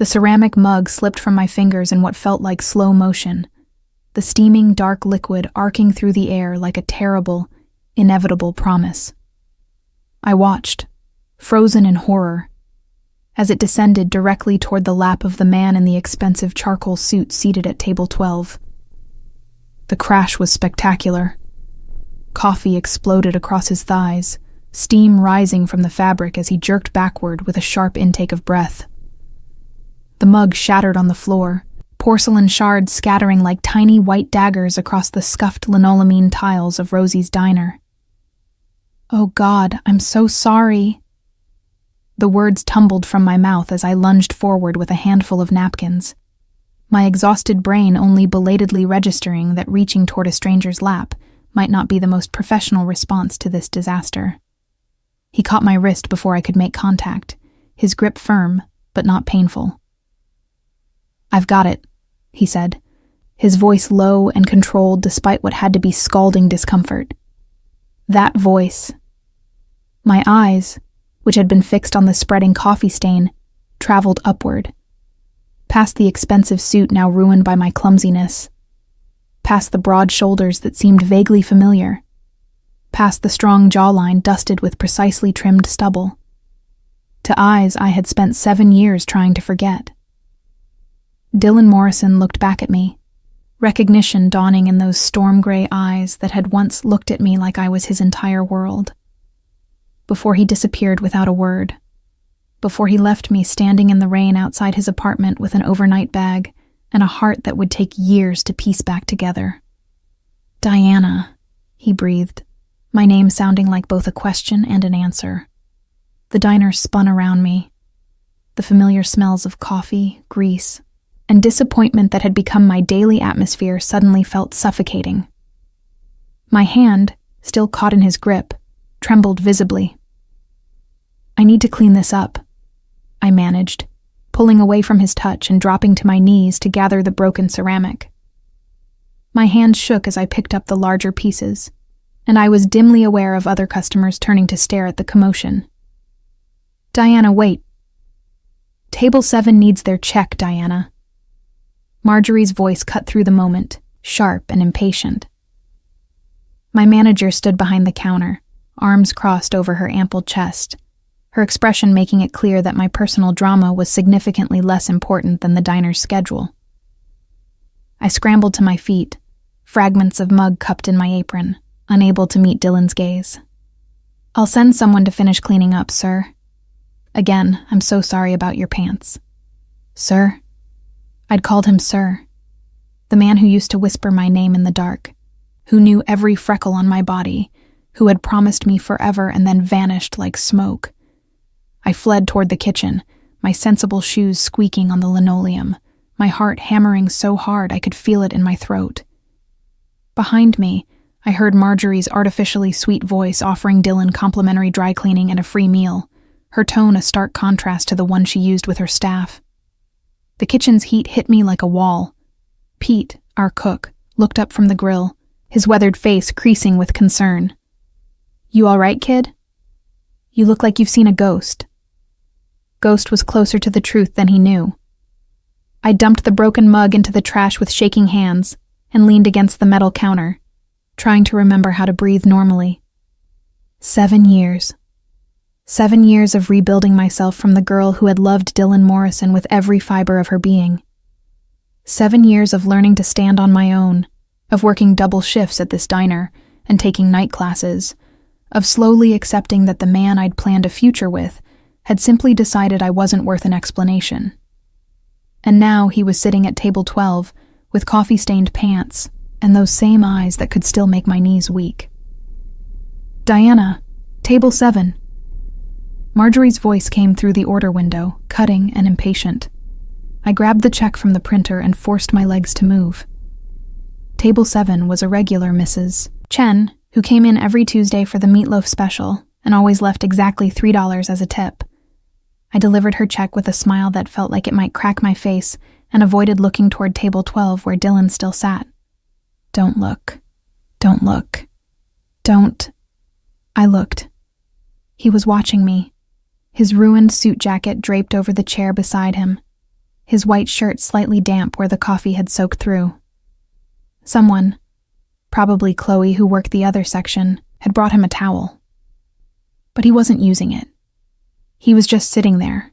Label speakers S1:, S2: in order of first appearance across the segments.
S1: The ceramic mug slipped from my fingers in what felt like slow motion, the steaming dark liquid arcing through the air like a terrible, inevitable promise. I watched, frozen in horror, as it descended directly toward the lap of the man in the expensive charcoal suit seated at table 12. The crash was spectacular. Coffee exploded across his thighs, steam rising from the fabric as he jerked backward with a sharp intake of breath. The mug shattered on the floor, porcelain shards scattering like tiny white daggers across the scuffed linoleumine tiles of Rosie's diner. "Oh God, I'm so sorry." The words tumbled from my mouth as I lunged forward with a handful of napkins, my exhausted brain only belatedly registering that reaching toward a stranger's lap might not be the most professional response to this disaster. He caught my wrist before I could make contact, his grip firm, but not painful. "I've got it," he said, his voice low and controlled despite what had to be scalding discomfort. That voice. My eyes, which had been fixed on the spreading coffee stain, traveled upward, past the expensive suit now ruined by my clumsiness, past the broad shoulders that seemed vaguely familiar, past the strong jawline dusted with precisely trimmed stubble, to eyes I had spent 7 years trying to forget. Dylan Morrison looked back at me, recognition dawning in those storm-gray eyes that had once looked at me like I was his entire world. Before he disappeared without a word, before he left me standing in the rain outside his apartment with an overnight bag and a heart that would take years to piece back together. "Diana," he breathed, my name sounding like both a question and an answer. The diner spun around me. The familiar smells of coffee, grease, and disappointment that had become my daily atmosphere suddenly felt suffocating. My hand, still caught in his grip, trembled visibly. "I need to clean this up," I managed, pulling away from his touch and dropping to my knees to gather the broken ceramic. My hand shook as I picked up the larger pieces, and I was dimly aware of other customers turning to stare at the commotion. "Diana, wait. Table 7 needs their check, Diana." Marjorie's voice cut through the moment, sharp and impatient. My manager stood behind the counter, arms crossed over her ample chest, her expression making it clear that my personal drama was significantly less important than the diner's schedule. I scrambled to my feet, fragments of mug cupped in my apron, unable to meet Dylan's gaze. "I'll send someone to finish cleaning up, sir. Again, I'm so sorry about your pants." "Sir?" I'd called him sir. The man who used to whisper my name in the dark, who knew every freckle on my body, who had promised me forever and then vanished like smoke. I fled toward the kitchen, my sensible shoes squeaking on the linoleum, my heart hammering so hard I could feel it in my throat. Behind me, I heard Marjorie's artificially sweet voice offering Dylan complimentary dry cleaning and a free meal, her tone a stark contrast to the one she used with her staff. The kitchen's heat hit me like a wall. Pete, our cook, looked up from the grill, his weathered face creasing with concern. "You all right, kid? You look like you've seen a ghost." Ghost was closer to the truth than he knew. I dumped the broken mug into the trash with shaking hands and leaned against the metal counter, trying to remember how to breathe normally. 7 years. 7 years of rebuilding myself from the girl who had loved Dylan Morrison with every fiber of her being. 7 years of learning to stand on my own, of working double shifts at this diner and taking night classes, of slowly accepting that the man I'd planned a future with had simply decided I wasn't worth an explanation. And now he was sitting at table 12 with coffee-stained pants and those same eyes that could still make my knees weak. "Diana, table 7. Marjorie's voice came through the order window, cutting and impatient. I grabbed the check from the printer and forced my legs to move. Table 7 was a regular Mrs. Chen, who came in every Tuesday for the meatloaf special and always left exactly $3 as a tip. I delivered her check with a smile that felt like it might crack my face and avoided looking toward table 12 where Dylan still sat. "Don't look. Don't look. Don't." I looked. He was watching me, his ruined suit jacket draped over the chair beside him, his white shirt slightly damp where the coffee had soaked through. Someone, probably Chloe who worked the other section, had brought him a towel. But he wasn't using it. He was just sitting there,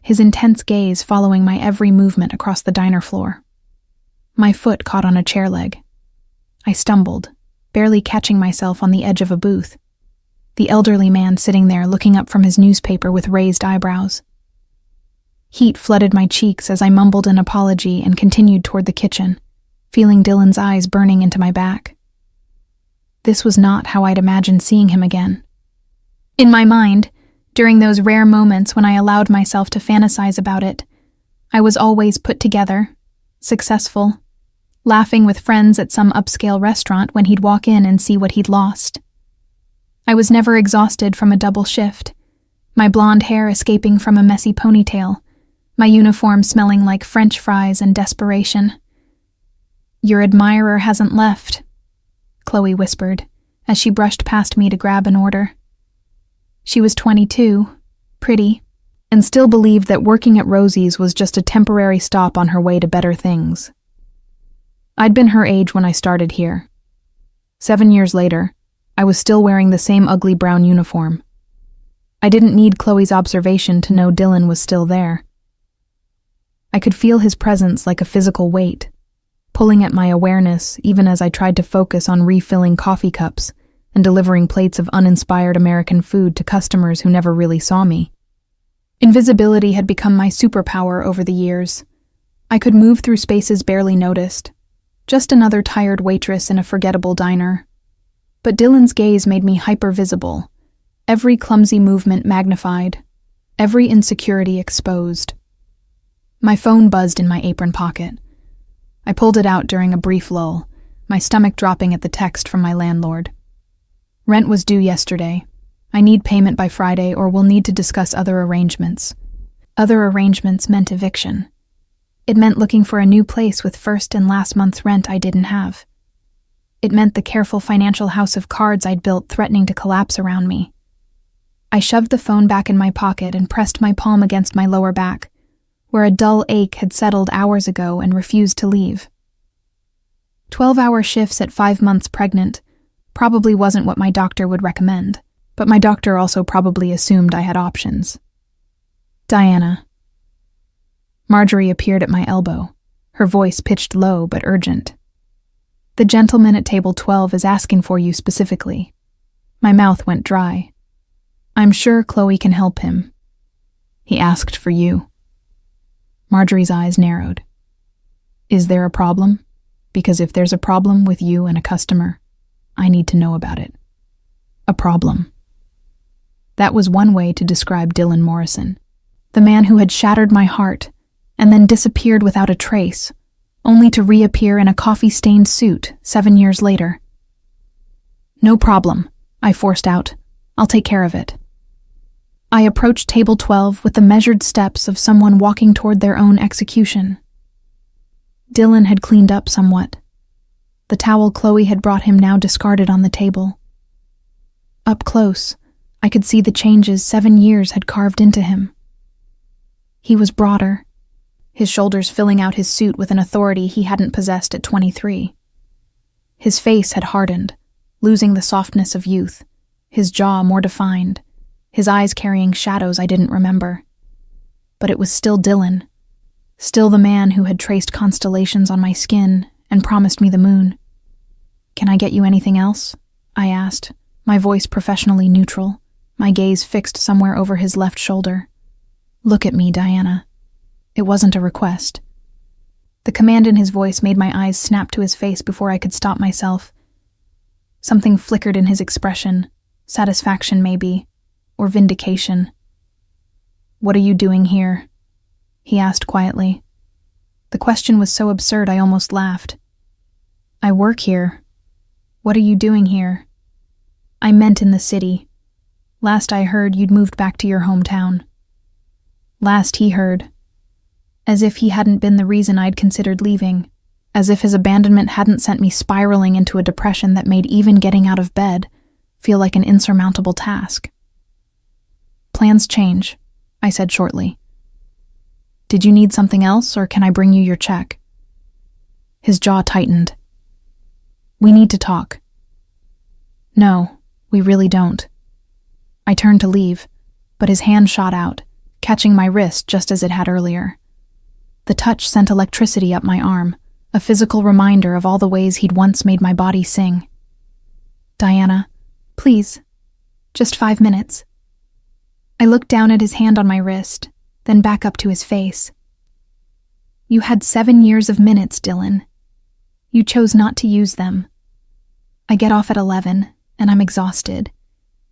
S1: his intense gaze following my every movement across the diner floor. My foot caught on a chair leg. I stumbled, barely catching myself on the edge of a booth. The elderly man sitting there looking up from his newspaper with raised eyebrows. Heat flooded my cheeks as I mumbled an apology and continued toward the kitchen, feeling Dylan's eyes burning into my back. This was not how I'd imagined seeing him again. In my mind, during those rare moments when I allowed myself to fantasize about it, I was always put together, successful, laughing with friends at some upscale restaurant when he'd walk in and see what he'd lost. I was never exhausted from a double shift, my blonde hair escaping from a messy ponytail, my uniform smelling like French fries and desperation. "Your admirer hasn't left," Chloe whispered, as she brushed past me to grab an order. She was 22, pretty, and still believed that working at Rosie's was just a temporary stop on her way to better things. I'd been her age when I started here. 7 years later, I was still wearing the same ugly brown uniform. I didn't need Chloe's observation to know Dylan was still there. I could feel his presence like a physical weight, pulling at my awareness even as I tried to focus on refilling coffee cups and delivering plates of uninspired American food to customers who never really saw me. Invisibility had become my superpower over the years. I could move through spaces barely noticed, just another tired waitress in a forgettable diner. But Dylan's gaze made me hyper-visible, every clumsy movement magnified, every insecurity exposed. My phone buzzed in my apron pocket. I pulled it out during a brief lull, my stomach dropping at the text from my landlord. "Rent was due yesterday. I need payment by Friday or we'll need to discuss other arrangements." Other arrangements meant eviction. It meant looking for a new place with first and last month's rent I didn't have. It meant the careful financial house of cards I'd built threatening to collapse around me. I shoved the phone back in my pocket and pressed my palm against my lower back, where a dull ache had settled hours ago and refused to leave. 12-hour shifts at 5 months pregnant probably wasn't what my doctor would recommend, but my doctor also probably assumed I had options. "Diana." Marjorie appeared at my elbow, her voice pitched low but urgent. "The gentleman at table 12 is asking for you specifically." My mouth went dry. "I'm sure Chloe can help him. He asked for you." Marjorie's eyes narrowed. "Is there a problem? Because if there's a problem with you and a customer, I need to know about it." A problem. That was one way to describe Dylan Morrison, the man who had shattered my heart and then disappeared without a trace, only to reappear in a coffee-stained suit 7 years later. "No problem," I forced out. "I'll take care of it." I approached table 12 with the measured steps of someone walking toward their own execution. Dylan had cleaned up somewhat. The towel Chloe had brought him now discarded on the table. Up close, I could see the changes 7 years had carved into him. He was broader, his shoulders filling out his suit with an authority he hadn't possessed at 23. His face had hardened, losing the softness of youth, his jaw more defined, his eyes carrying shadows I didn't remember. But it was still Dylan, still the man who had traced constellations on my skin and promised me the moon. "Can I get you anything else?" I asked, my voice professionally neutral, my gaze fixed somewhere over his left shoulder. "Look at me, Diana." It wasn't a request. The command in his voice made my eyes snap to his face before I could stop myself. Something flickered in his expression, satisfaction maybe, or vindication. "What are you doing here?" he asked quietly. The question was so absurd I almost laughed. "I work here. What are you doing here?" "I meant in the city. Last I heard, you'd moved back to your hometown." Last he heard. As if he hadn't been the reason I'd considered leaving. As if his abandonment hadn't sent me spiraling into a depression that made even getting out of bed feel like an insurmountable task. "Plans change," I said shortly. Did you need something else, or can I bring you your check? His jaw tightened. We need to talk. No, we really don't. I turned to leave, but his hand shot out, catching my wrist just as it had earlier. The touch sent electricity up my arm, a physical reminder of all the ways he'd once made my body sing. Diana, please, just 5 minutes. I looked down at his hand on my wrist, then back up to his face. You had 7 years of minutes, Dylan. You chose not to use them. I get off at 11, and I'm exhausted,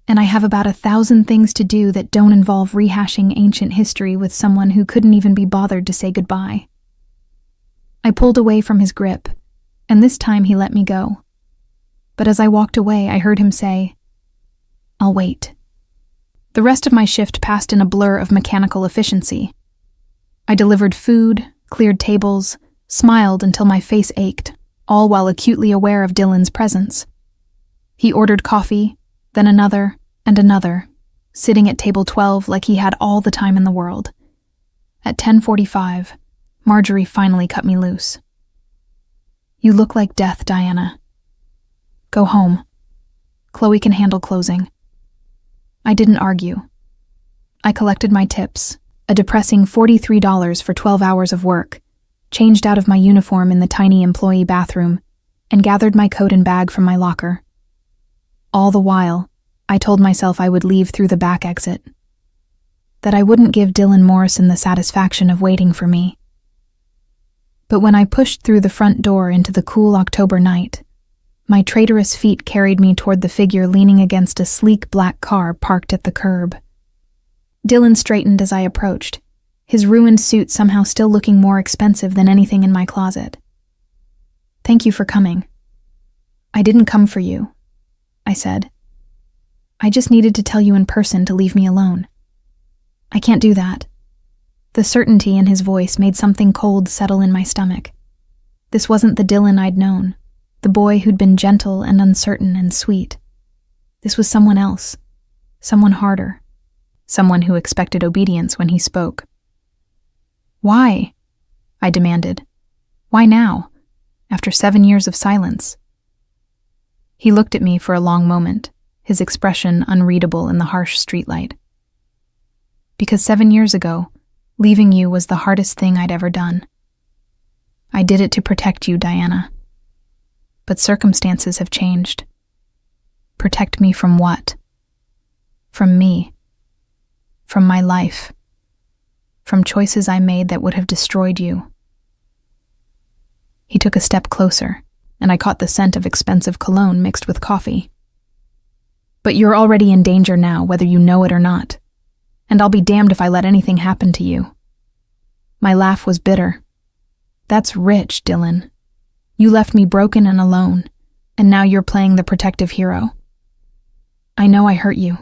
S1: and I have about 1,000 things to do that don't involve rehashing ancient history with someone who couldn't even be bothered to say goodbye. I pulled away from his grip, and this time he let me go. But as I walked away, I heard him say, I'll wait. The rest of my shift passed in a blur of mechanical efficiency. I delivered food, cleared tables, smiled until my face ached, all while acutely aware of Dylan's presence. He ordered coffee, then another, and another, sitting at table 12 like he had all the time in the world. At 10:45, Marjorie finally cut me loose. You look like death, Diana. Go home. Chloe can handle closing. I didn't argue. I collected my tips, a depressing $43 for 12 hours of work, changed out of my uniform in the tiny employee bathroom, and gathered my coat and bag from my locker. All the while, I told myself I would leave through the back exit, that I wouldn't give Dylan Morrison the satisfaction of waiting for me. But when I pushed through the front door into the cool October night, my traitorous feet carried me toward the figure leaning against a sleek black car parked at the curb. Dylan straightened as I approached, his ruined suit somehow still looking more expensive than anything in my closet. Thank you for coming. I didn't come for you, I said. I just needed to tell you in person to leave me alone. I can't do that. The certainty in his voice made something cold settle in my stomach. This wasn't the Dylan I'd known, the boy who'd been gentle and uncertain and sweet. This was someone else, someone harder, someone who expected obedience when he spoke. Why? I demanded. Why now, after 7 years of silence? He looked at me for a long moment, his expression unreadable in the harsh streetlight. Because 7 years ago, leaving you was the hardest thing I'd ever done. I did it to protect you, Diana. But circumstances have changed. Protect me from what? From me. From my life. From choices I made that would have destroyed you. He took a step closer, and I caught the scent of expensive cologne mixed with coffee. But you're already in danger now, whether you know it or not. And I'll be damned if I let anything happen to you. My laugh was bitter. That's rich, Dylan. You left me broken and alone, and now you're playing the protective hero. I know I hurt you.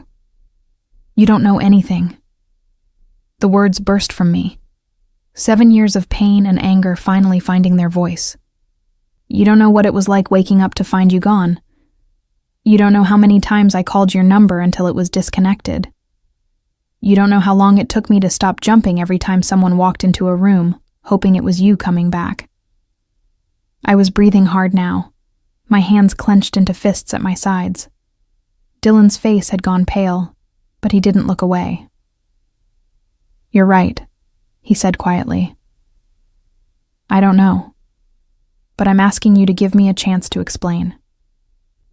S1: You don't know anything. The words burst from me. 7 years of pain and anger finally finding their voice. You don't know what it was like waking up to find you gone. You don't know how many times I called your number until it was disconnected. You don't know how long it took me to stop jumping every time someone walked into a room, hoping it was you coming back. I was breathing hard now, my hands clenched into fists at my sides. Dylan's face had gone pale, but he didn't look away. You're right, he said quietly. I don't know, but I'm asking you to give me a chance to explain.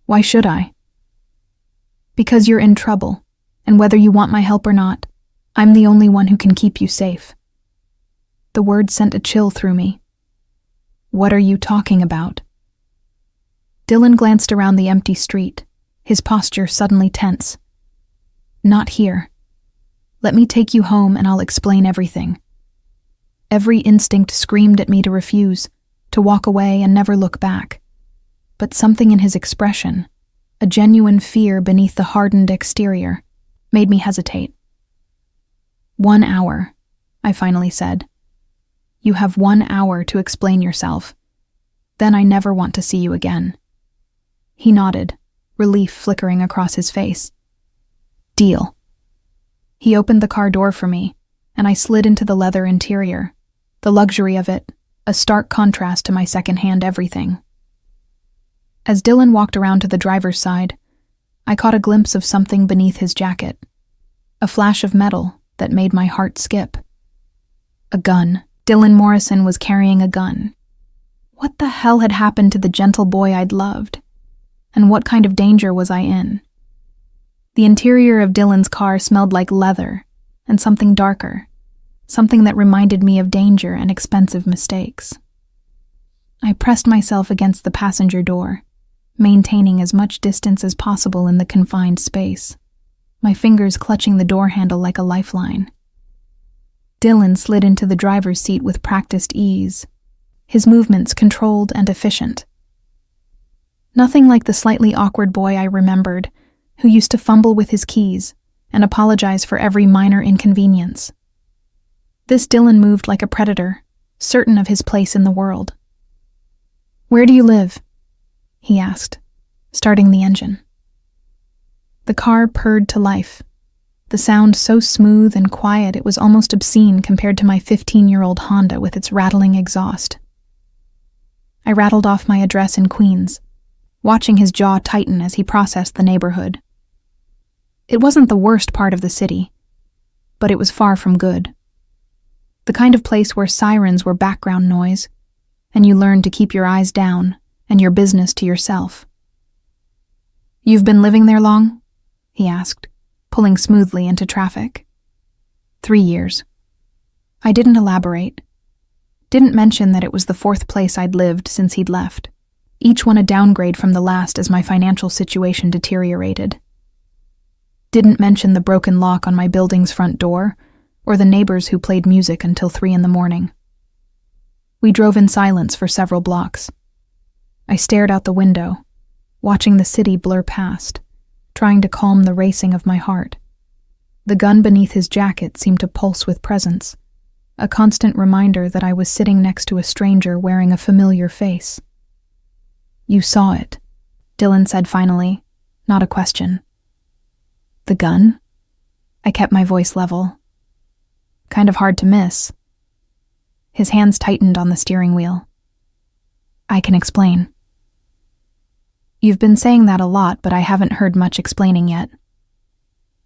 S1: Why should I? Because you're in trouble, and whether you want my help or not, I'm the only one who can keep you safe. The word sent a chill through me. What are you talking about? Dylan glanced around the empty street, his posture suddenly tense. Not here. Let me take you home and I'll explain everything. Every instinct screamed at me to refuse, to walk away and never look back. But something in his expression, a genuine fear beneath the hardened exterior, made me hesitate. 1 hour, I finally said. You have 1 hour to explain yourself. Then I never want to see you again. He nodded, relief flickering across his face. Deal. He opened the car door for me, and I slid into the leather interior. The luxury of it, a stark contrast to my second-hand everything. As Dylan walked around to the driver's side, I caught a glimpse of something beneath his jacket. A flash of metal that made my heart skip. A gun. Dylan Morrison was carrying a gun. What the hell had happened to the gentle boy I'd loved? And what kind of danger was I in? The interior of Dylan's car smelled like leather and something darker, something that reminded me of danger and expensive mistakes. I pressed myself against the passenger door, maintaining as much distance as possible in the confined space, my fingers clutching the door handle like a lifeline. Dylan slid into the driver's seat with practiced ease, his movements controlled and efficient. Nothing like the slightly awkward boy I remembered, who used to fumble with his keys and apologize for every minor inconvenience. This Dylan moved like a predator, certain of his place in the world. "Where do you live?" he asked, starting the engine. The car purred to life, the sound so smooth and quiet it was almost obscene compared to my 15-year-old Honda with its rattling exhaust. I rattled off my address in Queens, watching his jaw tighten as he processed the neighborhood. It wasn't the worst part of the city, but it was far from good. The kind of place where sirens were background noise, and you learned to keep your eyes down and your business to yourself. "You've been living there long?" he asked, pulling smoothly into traffic. 3 years. I didn't elaborate. Didn't mention that it was the 4th place I'd lived since he'd left, each one a downgrade from the last as my financial situation deteriorated. Didn't mention the broken lock on my building's front door, or the neighbors who played music until 3 a.m. We drove in silence for several blocks. I stared out the window, watching the city blur past, trying to calm the racing of my heart. The gun beneath his jacket seemed to pulse with presence, a constant reminder that I was sitting next to a stranger wearing a familiar face. "You saw it," Dylan said finally, not a question. "The gun?" I kept my voice level. "Kind of hard to miss." His hands tightened on the steering wheel. "I can explain." "You've been saying that a lot, but I haven't heard much explaining yet."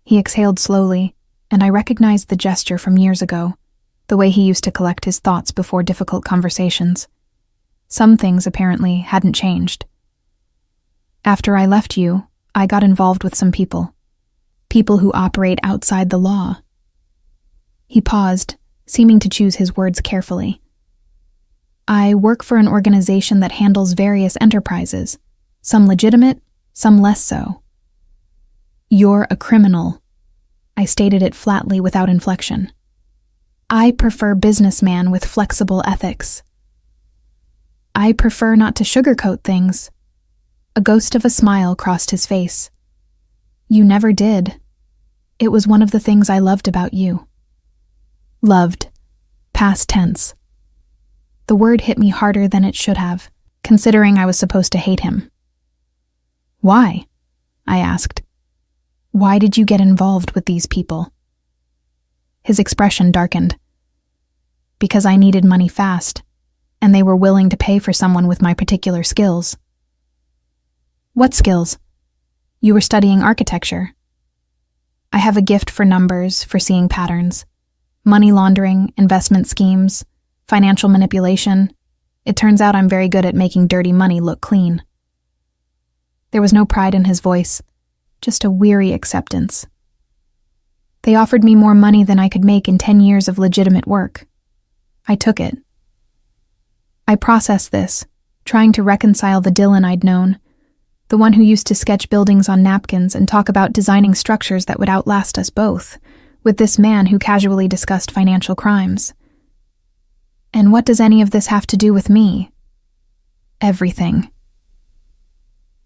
S1: He exhaled slowly, and I recognized the gesture from years ago, the way he used to collect his thoughts before difficult conversations. Some things, apparently, hadn't changed. "After I left you, I got involved with some people. People who operate outside the law." He paused, seeming to choose his words carefully. "I work for an organization that handles various enterprises, some legitimate, some less so." "You're a criminal," I stated it flatly without inflection. "I prefer businessman with flexible ethics. I prefer not to sugarcoat things." A ghost of a smile crossed his face. "You never did. It was one of the things I loved about you." Loved. Past tense. The word hit me harder than it should have, considering I was supposed to hate him. "Why?" I asked. "Why did you get involved with these people?" His expression darkened. "Because I needed money fast, and they were willing to pay for someone with my particular skills." "What skills?" "You were studying architecture." "I have a gift for numbers, for seeing patterns. Money laundering, investment schemes, financial manipulation. It turns out I'm very good at making dirty money look clean." There was no pride in his voice, just a weary acceptance. "They offered me more money than I could make in 10 years of legitimate work. I took it." I processed this, trying to reconcile the Dylan I'd known, the one who used to sketch buildings on napkins and talk about designing structures that would outlast us both, with this man who casually discussed financial crimes. And what does any of this have to do with me? Everything.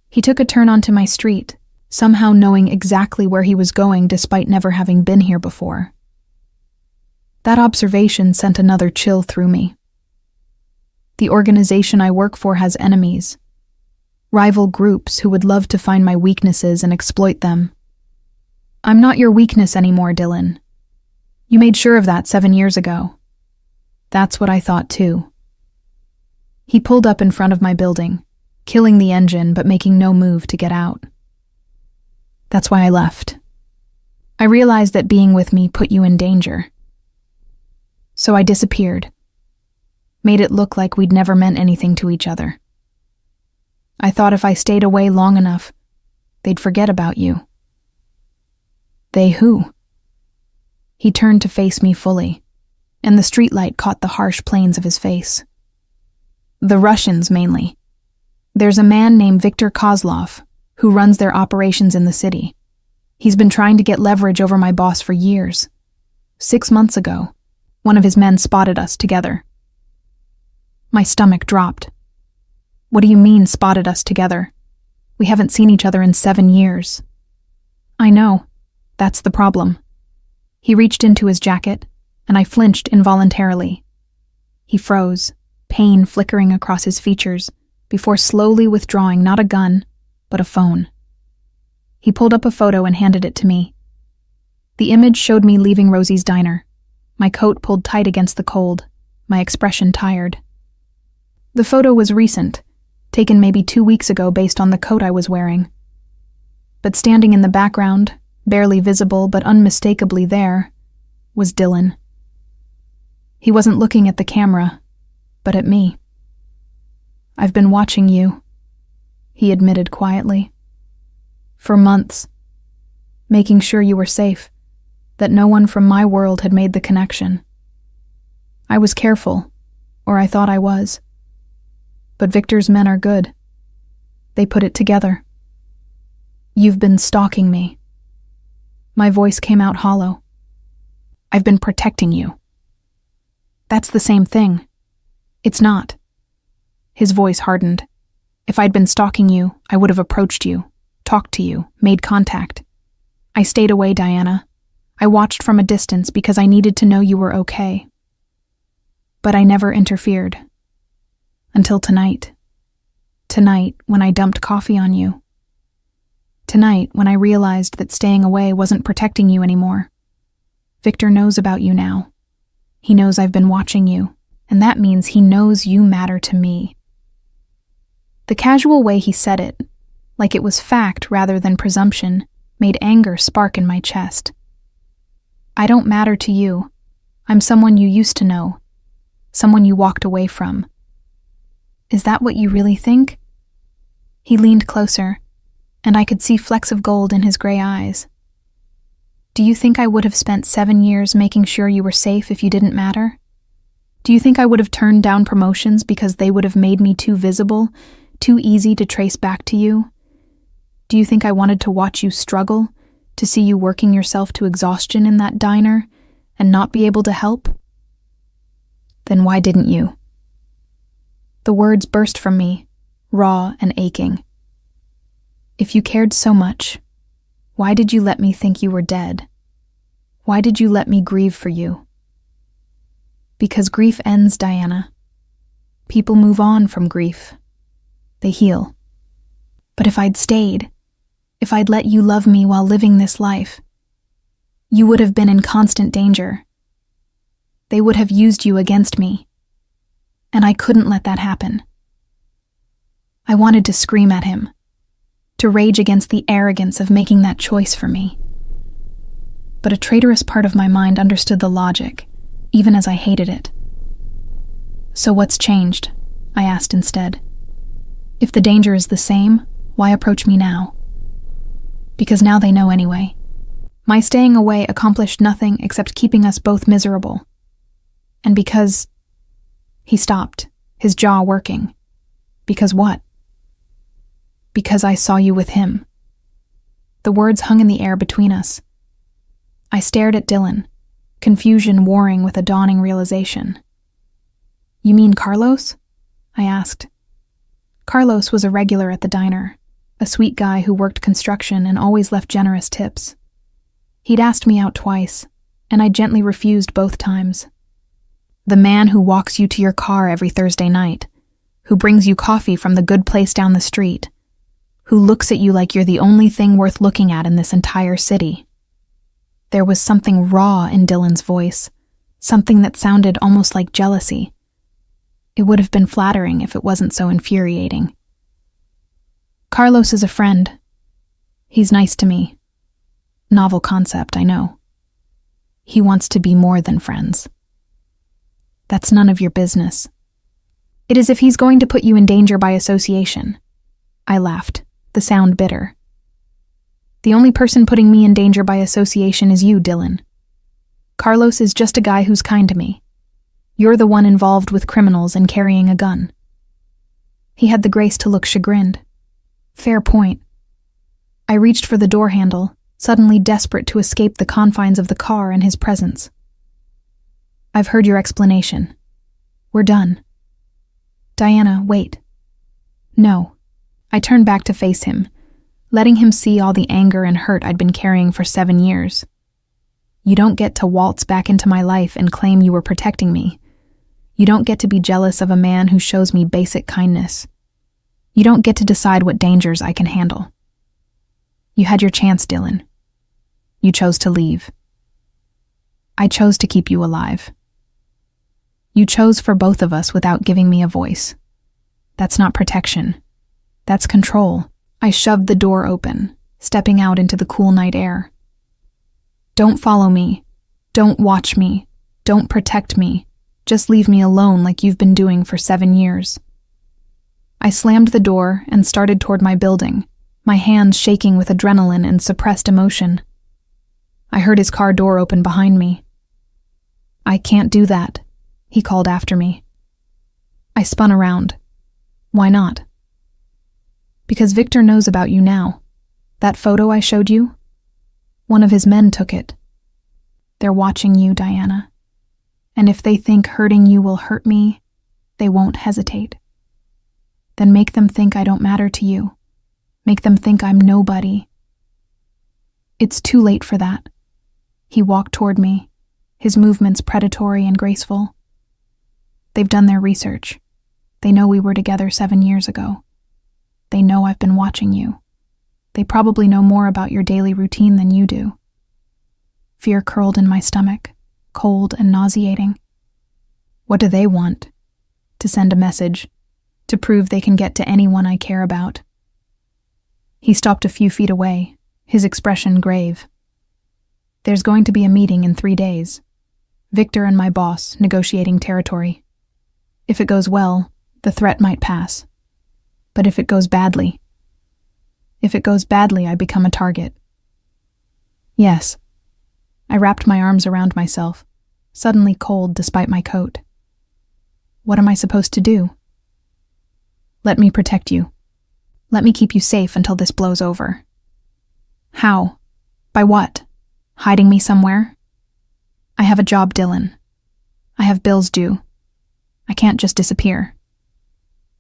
S1: He took a turn onto my street, somehow knowing exactly where he was going despite never having been here before. That observation sent another chill through me. The organization I work for has enemies, rival groups who would love to find my weaknesses and exploit them. I'm not your weakness anymore, Dylan. You made sure of that 7 years ago. That's what I thought too. He pulled up in front of my building, killing the engine but making no move to get out. That's why I left. I realized that being with me put you in danger. So I disappeared. Made it look like we'd never meant anything to each other. I thought if I stayed away long enough, they'd forget about you. They who? He turned to face me fully, and the streetlight caught the harsh planes of his face. The Russians, mainly. There's a man named Viktor Kozlov who runs their operations in the city. He's been trying to get leverage over my boss for years. 6 months ago, one of his men spotted us together. My stomach dropped. What do you mean, spotted us together? We haven't seen each other in 7 years. I know. That's the problem. He reached into his jacket, and I flinched involuntarily. He froze, pain flickering across his features, before slowly withdrawing not a gun, but a phone. He pulled up a photo and handed it to me. The image showed me leaving Rosie's diner, my coat pulled tight against the cold, my expression tired. The photo was recent, taken maybe 2 weeks ago based on the coat I was wearing. But standing in the background, barely visible but unmistakably there, was Dylan. He wasn't looking at the camera, but at me. I've been watching you, he admitted quietly. For months, making sure you were safe, that no one from my world had made the connection. I was careful, or I thought I was. But Victor's men are good. They put it together. You've been stalking me. My voice came out hollow. I've been protecting you. That's the same thing. It's not. His voice hardened. If I'd been stalking you, I would have approached you, talked to you, made contact. I stayed away, Diana. I watched from a distance because I needed to know you were okay. But I never interfered. Until tonight. Tonight, when I dumped coffee on you. Tonight, when I realized that staying away wasn't protecting you anymore. Victor knows about you now. He knows I've been watching you, and that means he knows you matter to me. The casual way he said it, like it was fact rather than presumption, made anger spark in my chest. I don't matter to you. I'm someone you used to know. Someone you walked away from. Is that what you really think? He leaned closer, and I could see flecks of gold in his gray eyes. Do you think I would have spent 7 years making sure you were safe if you didn't matter? Do you think I would have turned down promotions because they would have made me too visible, too easy to trace back to you? Do you think I wanted to watch you struggle, to see you working yourself to exhaustion in that diner, and not be able to help? Then why didn't you? The words burst from me, raw and aching. If you cared so much, why did you let me think you were dead? Why did you let me grieve for you? Because grief ends, Diana. People move on from grief. They heal. But if I'd stayed, if I'd let you love me while living this life, you would have been in constant danger. They would have used you against me. And I couldn't let that happen. I wanted to scream at him, to rage against the arrogance of making that choice for me. But a traitorous part of my mind understood the logic, even as I hated it. So what's changed? I asked instead. If the danger is the same, why approach me now? Because now they know anyway. My staying away accomplished nothing except keeping us both miserable. And because... He stopped, his jaw working. Because what? Because I saw you with him. The words hung in the air between us. I stared at Dylan, confusion warring with a dawning realization. You mean Carlos? I asked. Carlos was a regular at the diner, a sweet guy who worked construction and always left generous tips. He'd asked me out twice, and I gently refused both times. The man who walks you to your car every Thursday night, who brings you coffee from the good place down the street, who looks at you like you're the only thing worth looking at in this entire city. There was something raw in Dylan's voice, something that sounded almost like jealousy. It would have been flattering if it wasn't so infuriating. Carlos is a friend. He's nice to me. Novel concept, I know. He wants to be more than friends. That's none of your business. It is if he's going to put you in danger by association. I laughed, the sound bitter. The only person putting me in danger by association is you, Dylan. Carlos is just a guy who's kind to me. You're the one involved with criminals and carrying a gun. He had the grace to look chagrined. Fair point. I reached for the door handle, suddenly desperate to escape the confines of the car and his presence. I've heard your explanation. We're done. Diana, wait. No. I turned back to face him, letting him see all the anger and hurt I'd been carrying for 7 years. You don't get to waltz back into my life and claim you were protecting me. You don't get to be jealous of a man who shows me basic kindness. You don't get to decide what dangers I can handle. You had your chance, Dylan. You chose to leave. I chose to keep you alive. You chose for both of us without giving me a voice. That's not protection. That's control. I shoved the door open, stepping out into the cool night air. Don't follow me. Don't watch me. Don't protect me. Just leave me alone like you've been doing for 7 years. I slammed the door and started toward my building, my hands shaking with adrenaline and suppressed emotion. I heard his car door open behind me. I can't do that, he called after me. I spun around. Why not? Because Victor knows about you now. That photo I showed you? One of his men took it. They're watching you, Diana. And if they think hurting you will hurt me, they won't hesitate. Then make them think I don't matter to you. Make them think I'm nobody. It's too late for that. He walked toward me, his movements predatory and graceful. They've done their research. They know we were together 7 years ago. They know I've been watching you. They probably know more about your daily routine than you do. Fear curled in my stomach, cold and nauseating. What do they want? To send a message, to prove they can get to anyone I care about. He stopped a few feet away, his expression grave. There's going to be a meeting in 3 days. Victor and my boss negotiating territory. If it goes well, the threat might pass. But if it goes badly, I become a target. Yes. I wrapped my arms around myself, suddenly cold despite my coat. What am I supposed to do? Let me protect you. Let me keep you safe until this blows over. How? By what? Hiding me somewhere? I have a job, Dylan. I have bills due. I can't just disappear.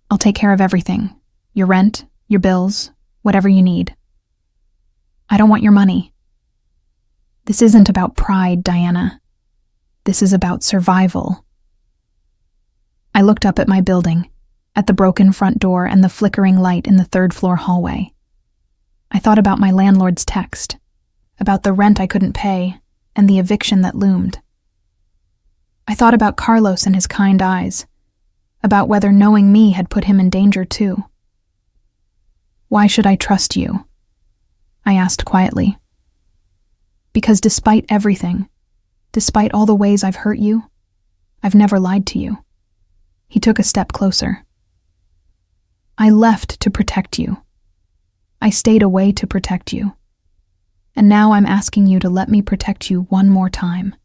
S1: I'll take care of everything. Your rent, your bills, whatever you need. I don't want your money. This isn't about pride, Diana. This is about survival. I looked up at my building, at the broken front door and the flickering light in the 3rd-floor hallway. I thought about my landlord's text, about the rent I couldn't pay, and the eviction that loomed. I thought about Carlos and his kind eyes, about whether knowing me had put him in danger too. Why should I trust you? I asked quietly. Because despite everything, despite all the ways I've hurt you, I've never lied to you. He took a step closer. I left to protect you. I stayed away to protect you. And now I'm asking you to let me protect you one more time.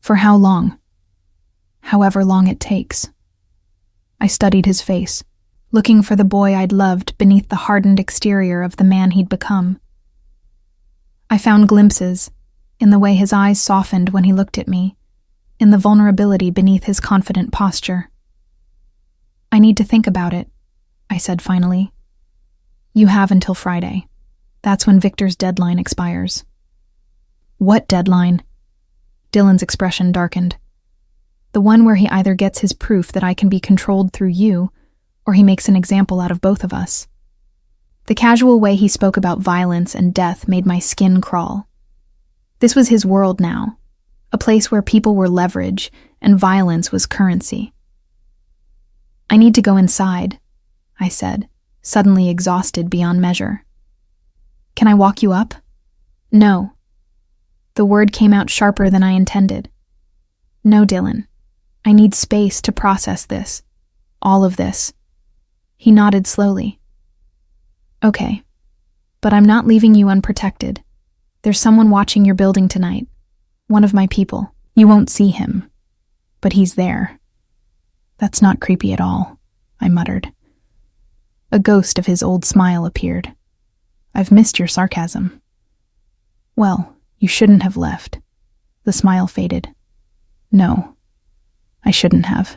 S1: For how long? However long it takes. I studied his face, looking for the boy I'd loved beneath the hardened exterior of the man he'd become. I found glimpses in the way his eyes softened when he looked at me, in the vulnerability beneath his confident posture. I need to think about it, I said finally. You have until Friday. That's when Victor's deadline expires. What deadline? Dylan's expression darkened. The one where he either gets his proof that I can be controlled through you, or he makes an example out of both of us. The casual way he spoke about violence and death made my skin crawl. This was his world now, a place where people were leverage and violence was currency. "I need to go inside," I said, suddenly exhausted beyond measure. "Can I walk you up?" "No." The word came out sharper than I intended. "No, Dylan. I need space to process this. All of this." He nodded slowly. "Okay. But I'm not leaving you unprotected. There's someone watching your building tonight. One of my people. You won't see him. But he's there." "That's not creepy at all," I muttered. A ghost of his old smile appeared. "I've missed your sarcasm." "Well, you shouldn't have left." The smile faded. "No, I shouldn't have."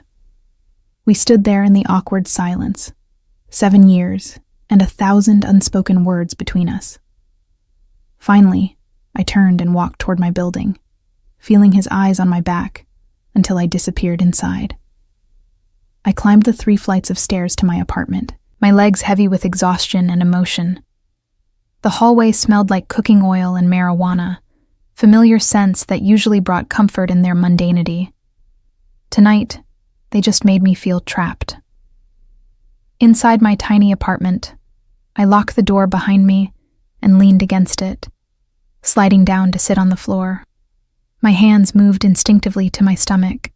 S1: We stood there in the awkward silence. 7 years, and 1,000 unspoken words between us. Finally, I turned and walked toward my building, feeling his eyes on my back until I disappeared inside. I climbed the 3 flights of stairs to my apartment, my legs heavy with exhaustion and emotion. The hallway smelled like cooking oil and marijuana, familiar scents that usually brought comfort in their mundanity. Tonight, they just made me feel trapped. Inside my tiny apartment, I locked the door behind me and leaned against it, sliding down to sit on the floor. My hands moved instinctively to my stomach,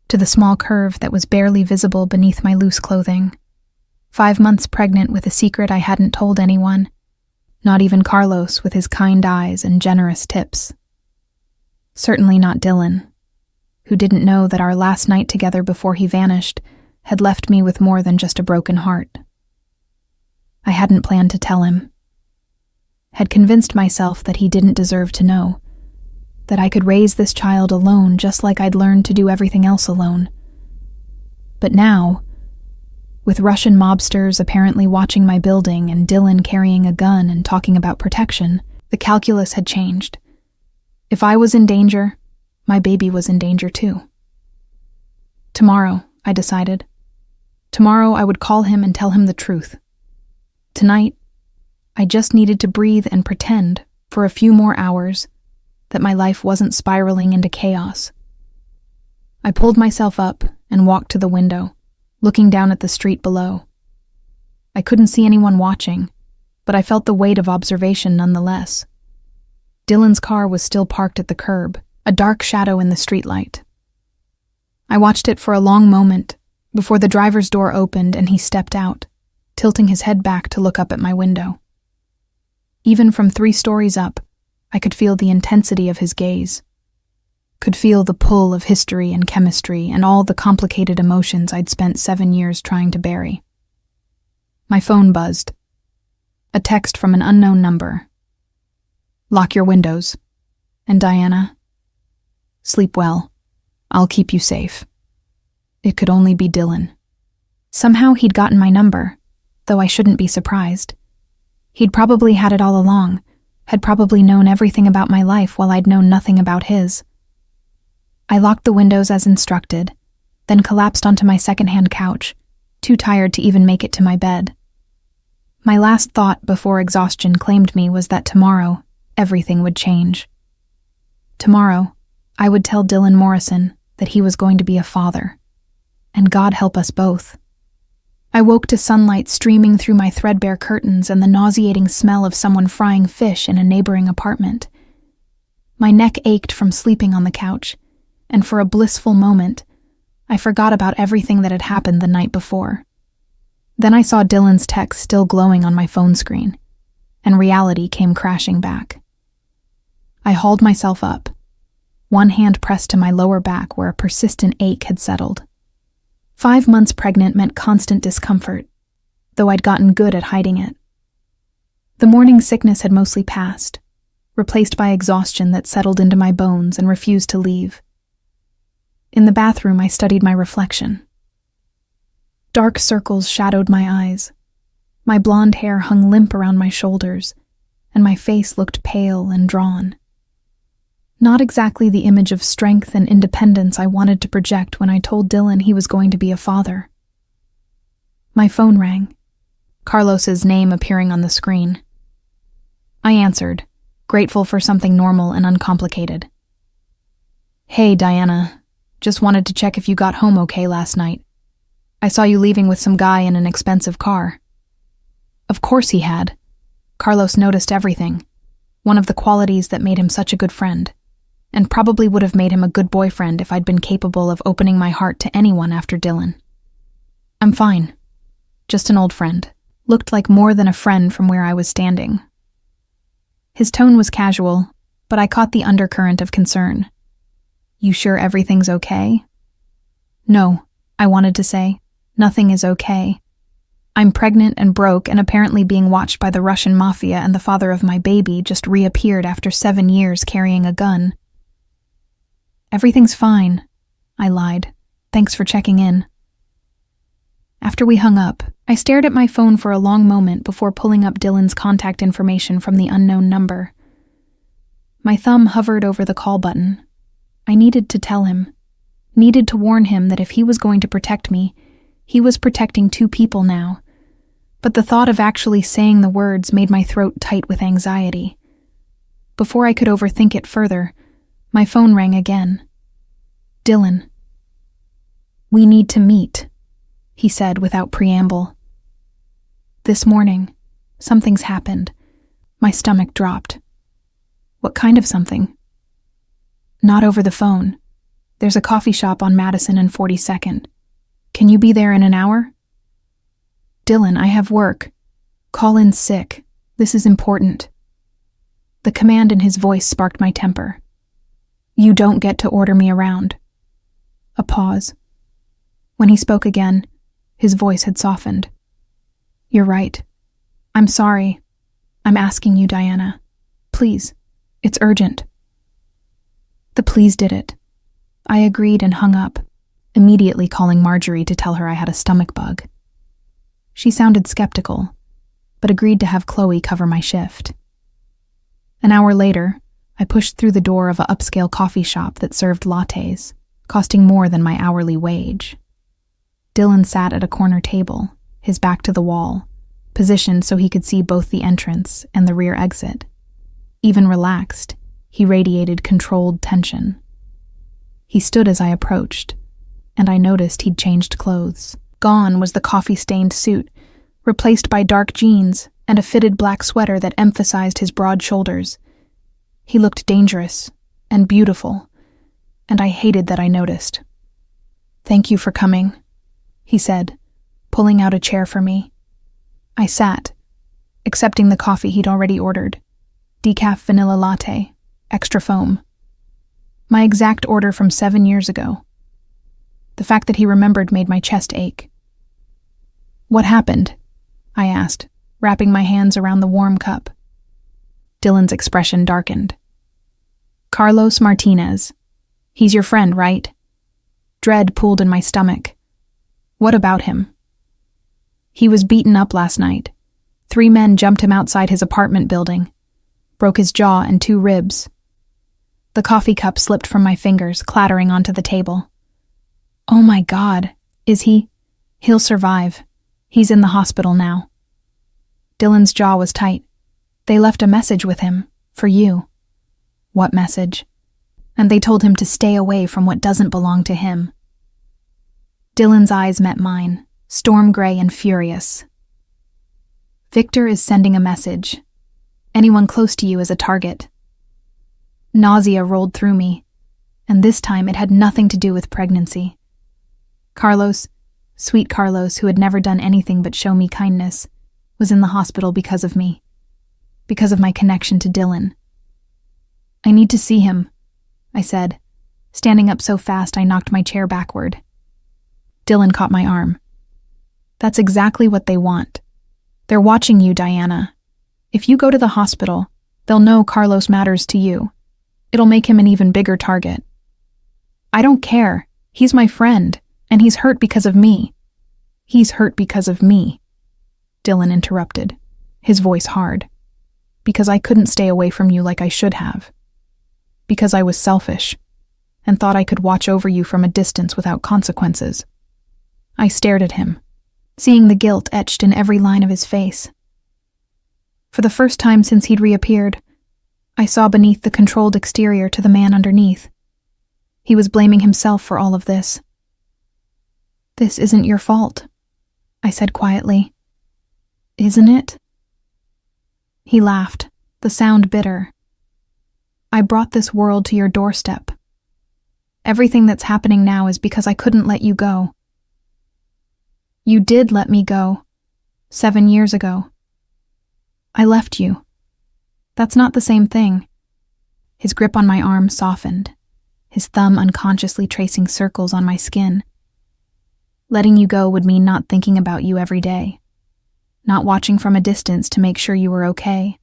S1: to the small curve that was barely visible beneath my loose clothing. 5 months pregnant with a secret I hadn't told anyone, not even Carlos with his kind eyes and generous tips. Certainly not Dylan, who didn't know that our last night together before he vanished had left me with more than just a broken heart. I hadn't planned to tell him. Had convinced myself that he didn't deserve to know, that I could raise this child alone just like I'd learned to do everything else alone. But now, with Russian mobsters apparently watching my building and Dylan carrying a gun and talking about protection, the calculus had changed. If I was in danger, my baby was in danger too. Tomorrow, I decided. Tomorrow I would call him and tell him the truth. Tonight, I just needed to breathe and pretend, for a few more hours, that my life wasn't spiraling into chaos. I pulled myself up and walked to the window, looking down at the street below. I couldn't see anyone watching, but I felt the weight of observation nonetheless. Dylan's car was still parked at the curb, a dark shadow in the streetlight. I watched it for a long moment before the driver's door opened and he stepped out, tilting his head back to look up at my window. Even from 3 stories up, I could feel the intensity of his gaze. Could feel the pull of history and chemistry and all the complicated emotions I'd spent 7 years trying to bury. My phone buzzed. A text from an unknown number. "Lock your windows. And Diana, sleep well. I'll keep you safe." It could only be Dylan. Somehow he'd gotten my number, though I shouldn't be surprised. He'd probably had it all along, had probably known everything about my life while I'd known nothing about his. I locked the windows as instructed, then collapsed onto my secondhand couch, too tired to even make it to my bed. My last thought before exhaustion claimed me was that tomorrow, everything would change. Tomorrow, I would tell Dylan Morrison that he was going to be a father. And God help us both. I woke to sunlight streaming through my threadbare curtains and the nauseating smell of someone frying fish in a neighboring apartment. My neck ached from sleeping on the couch, and for a blissful moment, I forgot about everything that had happened the night before. Then I saw Dylan's text still glowing on my phone screen, and reality came crashing back. I hauled myself up, one hand pressed to my lower back where a persistent ache had settled. 5 months pregnant meant constant discomfort, though I'd gotten good at hiding it. The morning sickness had mostly passed, replaced by exhaustion that settled into my bones and refused to leave. In the bathroom, I studied my reflection. Dark circles shadowed my eyes. My blonde hair hung limp around my shoulders, and my face looked pale and drawn. Not exactly the image of strength and independence I wanted to project when I told Dylan he was going to be a father. My phone rang, Carlos's name appearing on the screen. I answered, grateful for something normal and uncomplicated. "Hey, Diana. Just wanted to check if you got home okay last night. I saw you leaving with some guy in an expensive car." Of course he had. Carlos noticed everything, one of the qualities that made him such a good friend, and probably would have made him a good boyfriend if I'd been capable of opening my heart to anyone after Dylan. "I'm fine. Just an old friend." Looked like more than a friend from where I was standing. His tone was casual, but I caught the undercurrent of concern. "You sure everything's okay?" "No," I wanted to say. "Nothing is okay. I'm pregnant and broke and apparently being watched by the Russian Mafia, and the father of my baby just reappeared after 7 years carrying a gun." "Everything's fine," I lied. "Thanks for checking in." After we hung up, I stared at my phone for a long moment before pulling up Dylan's contact information from the unknown number. My thumb hovered over the call button. I needed to tell him, needed to warn him that if he was going to protect me, he was protecting 2 people now. But the thought of actually saying the words made my throat tight with anxiety. Before I could overthink it further, my phone rang again. "Dylan." "We need to meet," he said without preamble. "This morning, something's happened." My stomach dropped. "What kind of something?" "Not over the phone. There's a coffee shop on Madison and 42nd. Can you be there in an hour?" "Dylan, I have work. Call in sick. This is important." The command in his voice sparked my temper. "You don't get to order me around." A pause. When he spoke again, his voice had softened. "You're right. I'm sorry. I'm asking you, Diana. Please. It's urgent." The please did it. I agreed and hung up, immediately calling Marjorie to tell her I had a stomach bug. She sounded skeptical, but agreed to have Chloe cover my shift. An hour later, I pushed through the door of an upscale coffee shop that served lattes, costing more than my hourly wage. Dylan sat at a corner table, his back to the wall, positioned so he could see both the entrance and the rear exit. Even relaxed, he radiated controlled tension. He stood as I approached, and I noticed he'd changed clothes. Gone was the coffee-stained suit, replaced by dark jeans and a fitted black sweater that emphasized his broad shoulders. He looked dangerous and beautiful, and I hated that I noticed. "Thank you for coming," he said, pulling out a chair for me. I sat, accepting the coffee he'd already ordered. Decaf vanilla latte, extra foam. My exact order from 7 years ago. The fact that he remembered made my chest ache. "What happened?" I asked, wrapping my hands around the warm cup. Dylan's expression darkened. "Carlos Martinez. He's your friend, right?" Dread pooled in my stomach. "What about him?" "He was beaten up last night. 3 men jumped him outside his apartment building. Broke his jaw and 2 ribs. The coffee cup slipped from my fingers, clattering onto the table. "Oh my God, is he?" "He'll survive. He's in the hospital now." Dylan's jaw was tight. "They left a message with him, for you." "What message?" "And they told him to stay away from what doesn't belong to him." Dylan's eyes met mine, storm gray and furious. "Victor is sending a message. Anyone close to you is a target." Nausea rolled through me, and this time it had nothing to do with pregnancy. Carlos, sweet Carlos, who had never done anything but show me kindness, was in the hospital because of me, because of my connection to Dylan. "I need to see him," I said, standing up so fast I knocked my chair backward. Dylan caught my arm. "That's exactly what they want. They're watching you, Diana. If you go to the hospital, they'll know Carlos matters to you. It'll make him an even bigger target." "I don't care. He's my friend, and he's hurt because of me." "He's hurt because of me," Dylan interrupted, his voice hard. "Because I couldn't stay away from you like I should have. Because I was selfish, and thought I could watch over you from a distance without consequences." I stared at him, seeing the guilt etched in every line of his face. For the first time since he'd reappeared, I saw beneath the controlled exterior to the man underneath. He was blaming himself for all of this. "This isn't your fault," I said quietly. "Isn't it?" He laughed, the sound bitter. "I brought this world to your doorstep. Everything that's happening now is because I couldn't let you go. You did let me go, 7 years ago. I left you. That's not the same thing." His grip on my arm softened, his thumb unconsciously tracing circles on my skin. "Letting you go would mean not thinking about you every day, not watching from a distance to make sure you were okay,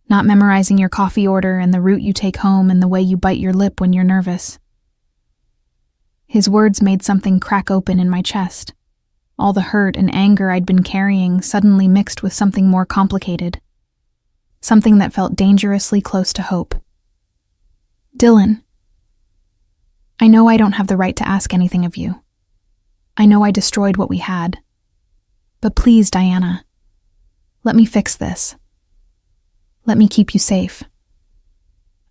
S1: not memorizing your coffee order and the route you take home and the way you bite your lip when you're nervous." His words made something crack open in my chest. All the hurt and anger I'd been carrying suddenly mixed with something more complicated, something that felt dangerously close to hope. "Dylan, I know I don't have the right to ask anything of you. I know I destroyed what we had. But please, Diana, let me fix this. Let me keep you safe."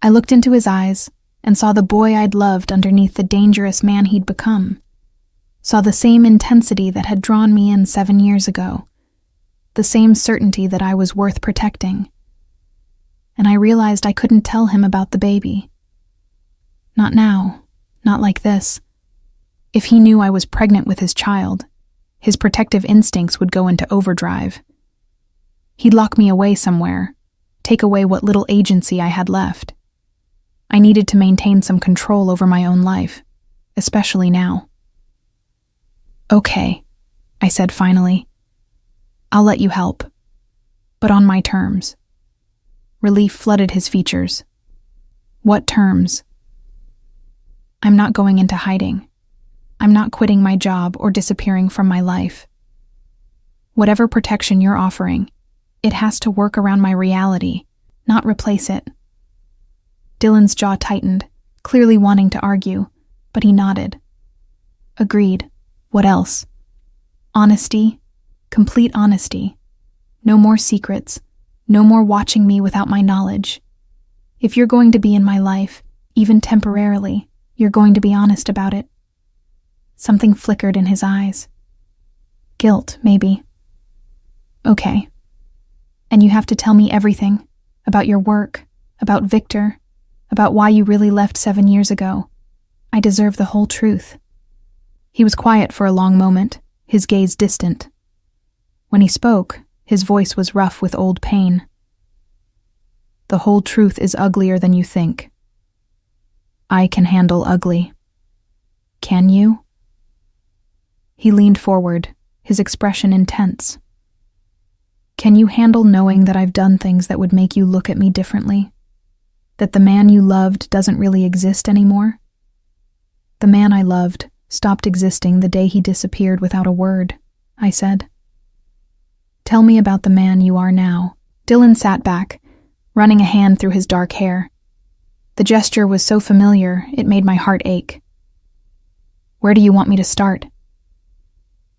S1: I looked into his eyes and saw the boy I'd loved underneath the dangerous man he'd become. Saw the same intensity that had drawn me in 7 years ago. The same certainty that I was worth protecting. And I realized I couldn't tell him about the baby. Not now, not like this. If he knew I was pregnant with his child, his protective instincts would go into overdrive. He'd lock me away somewhere, take away what little agency I had left. I needed to maintain some control over my own life, especially now. "Okay," I said finally. "I'll let you help, but on my terms." Relief flooded his features. "What terms?" "I'm not going into hiding. I'm not quitting my job or disappearing from my life. Whatever protection you're offering, it has to work around my reality, not replace it." Dylan's jaw tightened, clearly wanting to argue, but he nodded. "Agreed. What else?" "Honesty. Complete honesty. No more secrets. No more watching me without my knowledge. If you're going to be in my life, even temporarily, you're going to be honest about it." Something flickered in his eyes. "Guilt, maybe." "Okay. And you have to tell me everything, about your work, about Victor, about why you really left 7 years ago. I deserve the whole truth." He was quiet for a long moment, his gaze distant. When he spoke, his voice was rough with old pain. "The whole truth is uglier than you think. I can handle ugly. Can you?" He leaned forward, his expression intense. "Can you handle knowing that I've done things that would make you look at me differently? That the man you loved doesn't really exist anymore?" "The man I loved stopped existing the day he disappeared without a word," I said. "Tell me about the man you are now." Dylan sat back, running a hand through his dark hair. The gesture was so familiar, it made my heart ache. "Where do you want me to start?"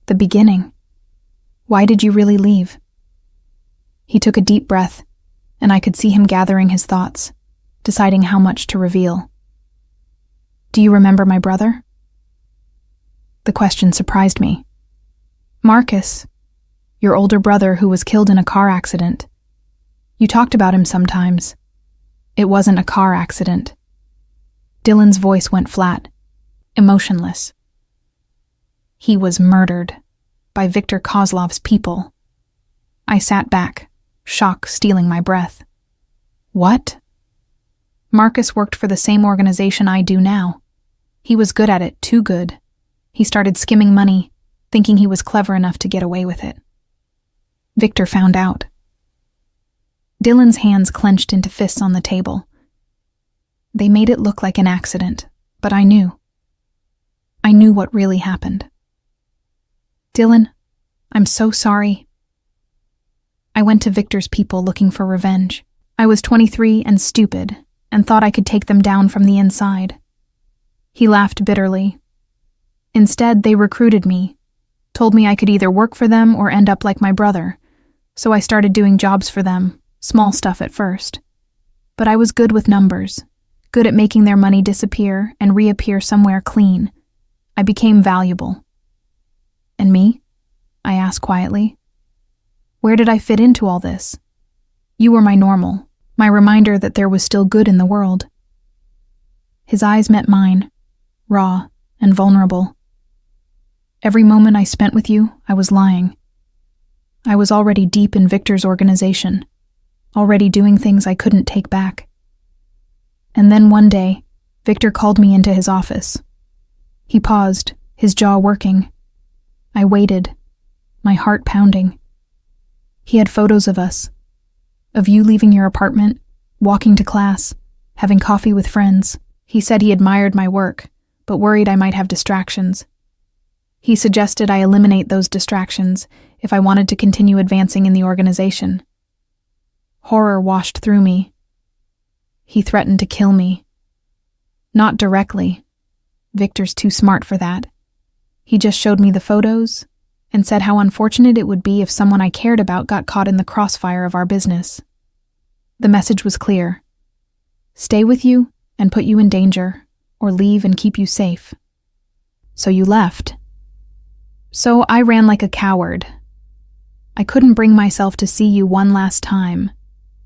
S1: "The beginning. Why did you really leave?" He took a deep breath, and I could see him gathering his thoughts, deciding how much to reveal. "Do you remember my brother?" The question surprised me. "Marcus, your older brother who was killed in a car accident. You talked about him sometimes. It wasn't a car accident." Dylan's voice went flat, emotionless. "He was murdered by Viktor Kozlov's people." I sat back, shock stealing my breath. "What?" "Marcus worked for the same organization I do now. He was good at it, too good. He started skimming money, thinking he was clever enough to get away with it. Victor found out." Dylan's hands clenched into fists on the table. They made it look like an accident, but I knew. I knew what really happened. "Dylan, I'm so sorry. I went to Victor's people looking for revenge. I was 23 and stupid, and thought I could take them down from the inside." He laughed bitterly. "Instead, they recruited me, told me I could either work for them or end up like my brother, so I started doing jobs for them, small stuff at first. But I was good with numbers, good at making their money disappear and reappear somewhere clean. I became valuable. And me? I asked quietly. Where did I fit into all this? You were my normal, my reminder that there was still good in the world. His eyes met mine, raw and vulnerable. Every moment I spent with you, I was lying. I was already deep in Victor's organization, already doing things I couldn't take back. And then one day, Victor called me into his office. He paused, his jaw working. I waited, my heart pounding. He had photos of us, of you leaving your apartment, walking to class, having coffee with friends. He said he admired my work, but worried I might have distractions. He suggested I eliminate those distractions if I wanted to continue advancing in the organization. Horror washed through me. He threatened to kill me. Not directly. Victor's too smart for that. He just showed me the photos and said how unfortunate it would be if someone I cared about got caught in the crossfire of our business. The message was clear. Stay with you and put you in danger, or leave and keep you safe. So you left. So I ran like a coward. I couldn't bring myself to see you one last time.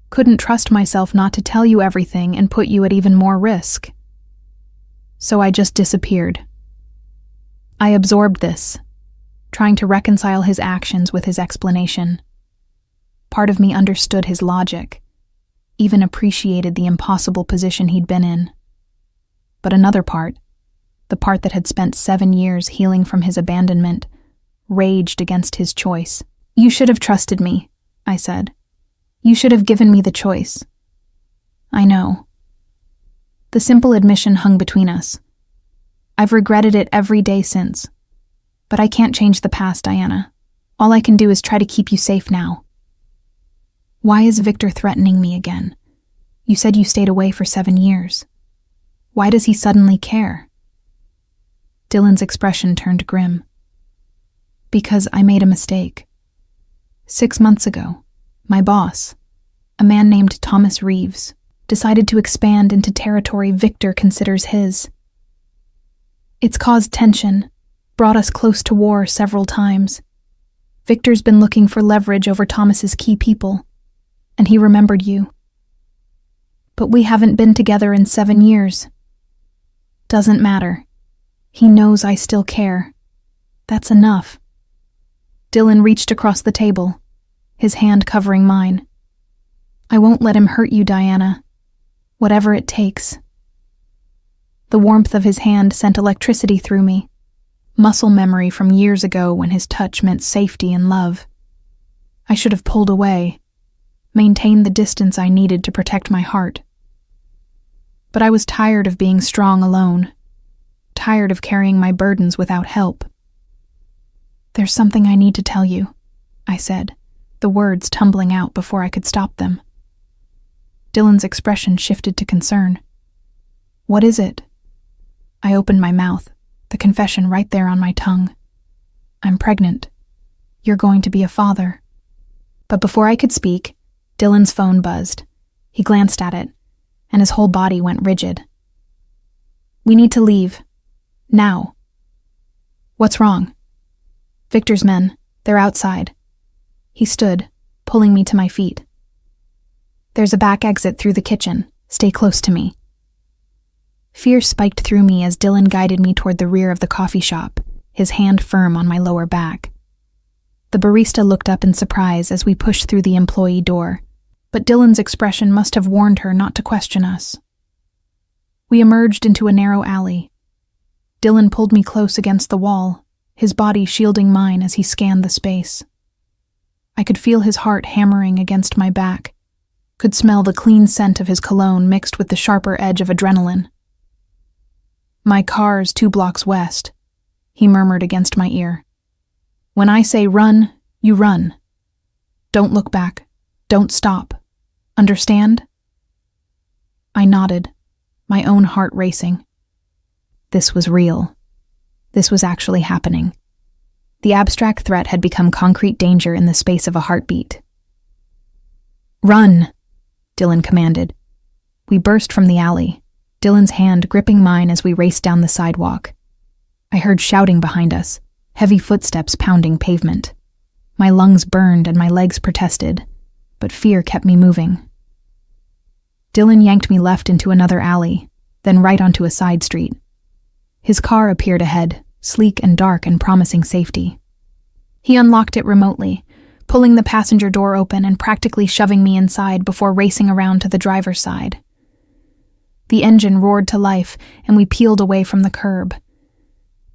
S1: Couldn't trust myself not to tell you everything and put you at even more risk. So I just disappeared. I absorbed this, trying to reconcile his actions with his explanation. Part of me understood his logic, even appreciated the impossible position he'd been in. But another part, the part that had spent 7 years healing from his abandonment, raged against his choice. You should have trusted me, I said. You should have given me the choice. I know. The simple admission hung between us. I've regretted it every day since. But I can't change the past, Diana. All I can do is try to keep you safe now. Why is Victor threatening me again? You said you stayed away for 7 years. Why does he suddenly care? Dylan's expression turned grim. Because I made a mistake. 6 months ago, my boss, a man named Thomas Reeves, decided to expand into territory Victor considers his. It's caused tension, brought us close to war several times. Victor's been looking for leverage over Thomas's key people, and he remembered you. But we haven't been together in 7 years. Doesn't matter. He knows I still care. That's enough. Dylan reached across the table, his hand covering mine. I won't let him hurt you, Diana. Whatever it takes. The warmth of his hand sent electricity through me, muscle memory from years ago when his touch meant safety and love. I should have pulled away, maintained the distance I needed to protect my heart. But I was tired of being strong alone, tired of carrying my burdens without help. There's something I need to tell you, I said, the words tumbling out before I could stop them. Dylan's expression shifted to concern. What is it? I opened my mouth, the confession right there on my tongue. I'm pregnant. You're going to be a father. But before I could speak, Dylan's phone buzzed. He glanced at it, and his whole body went rigid. We need to leave. Now. What's wrong? Victor's men. They're outside. He stood, pulling me to my feet. There's a back exit through the kitchen. Stay close to me. Fear spiked through me as Dylan guided me toward the rear of the coffee shop, his hand firm on my lower back. The barista looked up in surprise as we pushed through the employee door, but Dylan's expression must have warned her not to question us. We emerged into a narrow alley. Dylan pulled me close against the wall, his body shielding mine as he scanned the space. I could feel his heart hammering against my back, could smell the clean scent of his cologne mixed with the sharper edge of adrenaline. My car's 2 blocks west, he murmured against my ear. When I say run, you run. Don't look back. Don't stop. Understand? I nodded, my own heart racing. This was real. This was actually happening. The abstract threat had become concrete danger in the space of a heartbeat. Run, Dylan commanded, We burst from the alley, Dylan's hand gripping mine as we raced down the sidewalk. I heard shouting behind us, heavy footsteps pounding pavement. My lungs burned and my legs protested, but fear kept me moving. Dylan yanked me left into another alley, then right onto a side street. His car appeared ahead, sleek and dark and promising safety. He unlocked it remotely, pulling the passenger door open and practically shoving me inside before racing around to the driver's side. The engine roared to life, and we peeled away from the curb.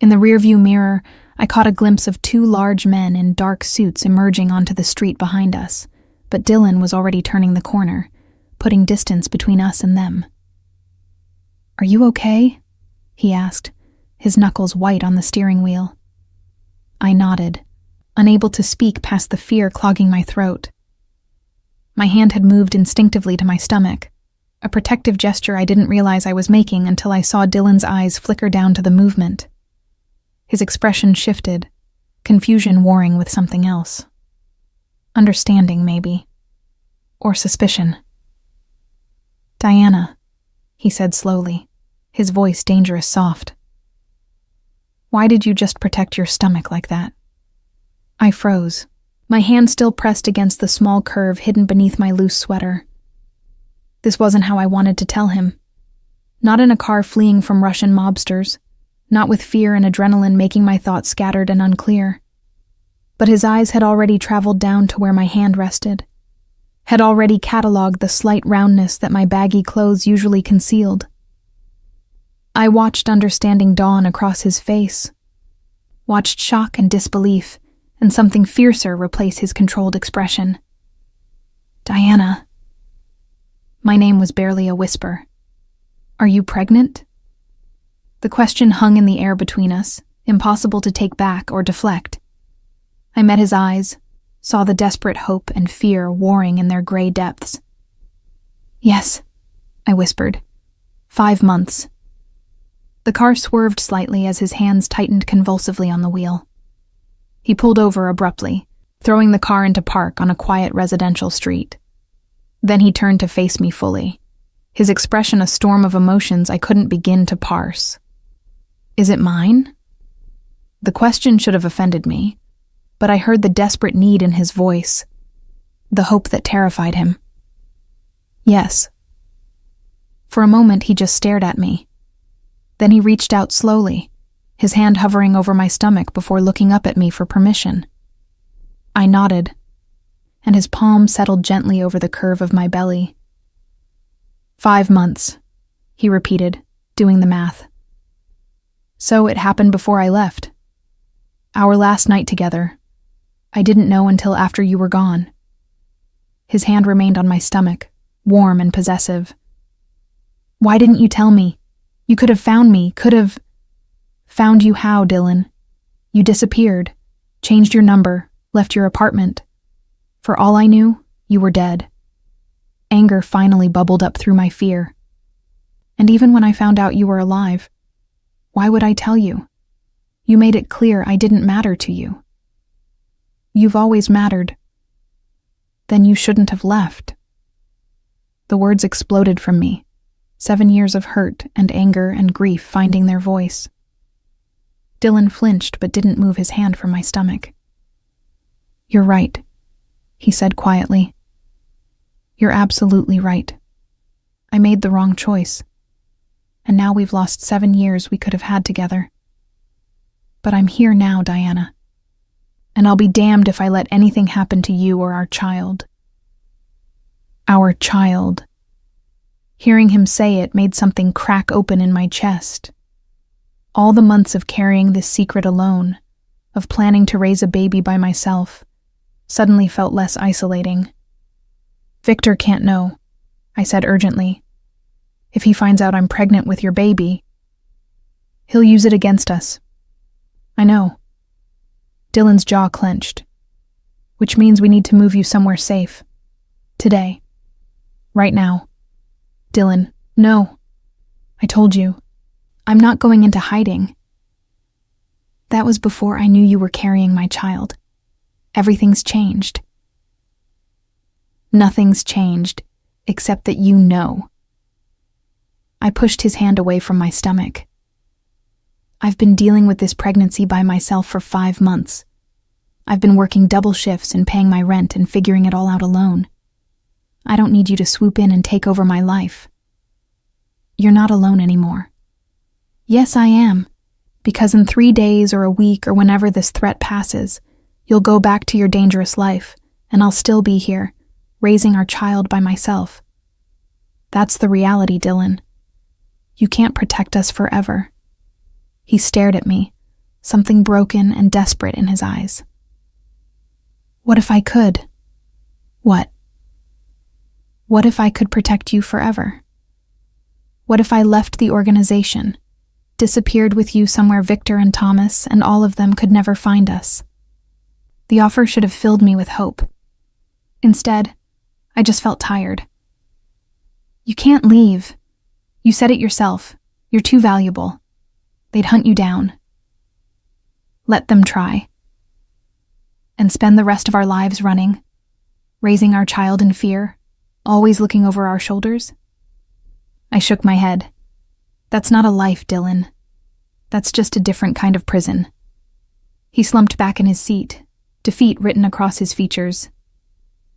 S1: In the rearview mirror, I caught a glimpse of two large men in dark suits emerging onto the street behind us, but Dylan was already turning the corner, putting distance between us and them. "Are you okay?" he asked, his knuckles white on the steering wheel. I nodded, unable to speak past the fear clogging my throat. My hand had moved instinctively to my stomach, a protective gesture I didn't realize I was making until I saw Dylan's eyes flicker down to the movement. His expression shifted, confusion warring with something else. Understanding, maybe. Or suspicion. "Diana," he said slowly, his voice dangerous soft. "Why did you just protect your stomach like that?" I froze, my hand still pressed against the small curve hidden beneath my loose sweater. This wasn't how I wanted to tell him. Not in a car fleeing from Russian mobsters, not with fear and adrenaline making my thoughts scattered and unclear. But his eyes had already traveled down to where my hand rested, had already cataloged the slight roundness that my baggy clothes usually concealed. I watched understanding dawn across his face, watched shock and disbelief, and something fiercer replace his controlled expression. "Diana." My name was barely a whisper. "Are you pregnant?" The question hung in the air between us, impossible to take back or deflect. I met his eyes, saw the desperate hope and fear warring in their gray depths. "Yes," I whispered. 5 months. The car swerved slightly as his hands tightened convulsively on the wheel. He pulled over abruptly, throwing the car into park on a quiet residential street. Then he turned to face me fully, his expression a storm of emotions I couldn't begin to parse. "Is it mine?" The question should have offended me, but I heard the desperate need in his voice, the hope that terrified him. "Yes." For a moment he just stared at me. Then he reached out slowly, his hand hovering over my stomach before looking up at me for permission. I nodded, and his palm settled gently over the curve of my belly. 5 months, he repeated, doing the math. So it happened before I left. Our last night together. I didn't know until after you were gone. His hand remained on my stomach, warm and possessive. "Why didn't you tell me? You could have found me, could have..." "Found you how, Dylan? You disappeared, changed your number, left your apartment. For all I knew, you were dead." Anger finally bubbled up through my fear. "And even when I found out you were alive, why would I tell you? You made it clear I didn't matter to you. You've always mattered. Then you shouldn't have left." The words exploded from me, 7 years of hurt and anger and grief finding their voice. Dylan flinched but didn't move his hand from my stomach. "You're right," he said quietly. "You're absolutely right. I made the wrong choice. And now we've lost 7 years we could have had together. But I'm here now, Diana. And I'll be damned if I let anything happen to you or our child." Our child. Hearing him say it made something crack open in my chest. All the months of carrying this secret alone, of planning to raise a baby by myself, suddenly felt less isolating. "Victor can't know," I said urgently. "If he finds out I'm pregnant with your baby, he'll use it against us." "I know." Dylan's jaw clenched. "Which means we need to move you somewhere safe. Today. Right now." "Dylan, no. I told you. I'm not going into hiding." "That was before I knew you were carrying my child. Everything's changed." "Nothing's changed, except that you know." I pushed his hand away from my stomach. I've been dealing with this pregnancy by myself for 5 months. I've been working double shifts and paying my rent and figuring it all out alone. I don't need you to swoop in and take over my life. You're not alone anymore. Yes, I am, because in 3 days or a week or whenever this threat passes, you'll go back to your dangerous life, and I'll still be here, raising our child by myself. That's the reality, Dylan. You can't protect us forever. He stared at me, something broken and desperate in his eyes. What if I could? What? What if I could protect you forever? What if I left the organization, disappeared with you somewhere Victor and Thomas and all of them could never find us? The offer should have filled me with hope. Instead, I just felt tired. You can't leave. You said it yourself. You're too valuable. They'd hunt you down. Let them try. And spend the rest of our lives running, raising our child in fear, always looking over our shoulders? I shook my head. That's not a life, Dylan. That's just a different kind of prison. He slumped back in his seat, defeat written across his features.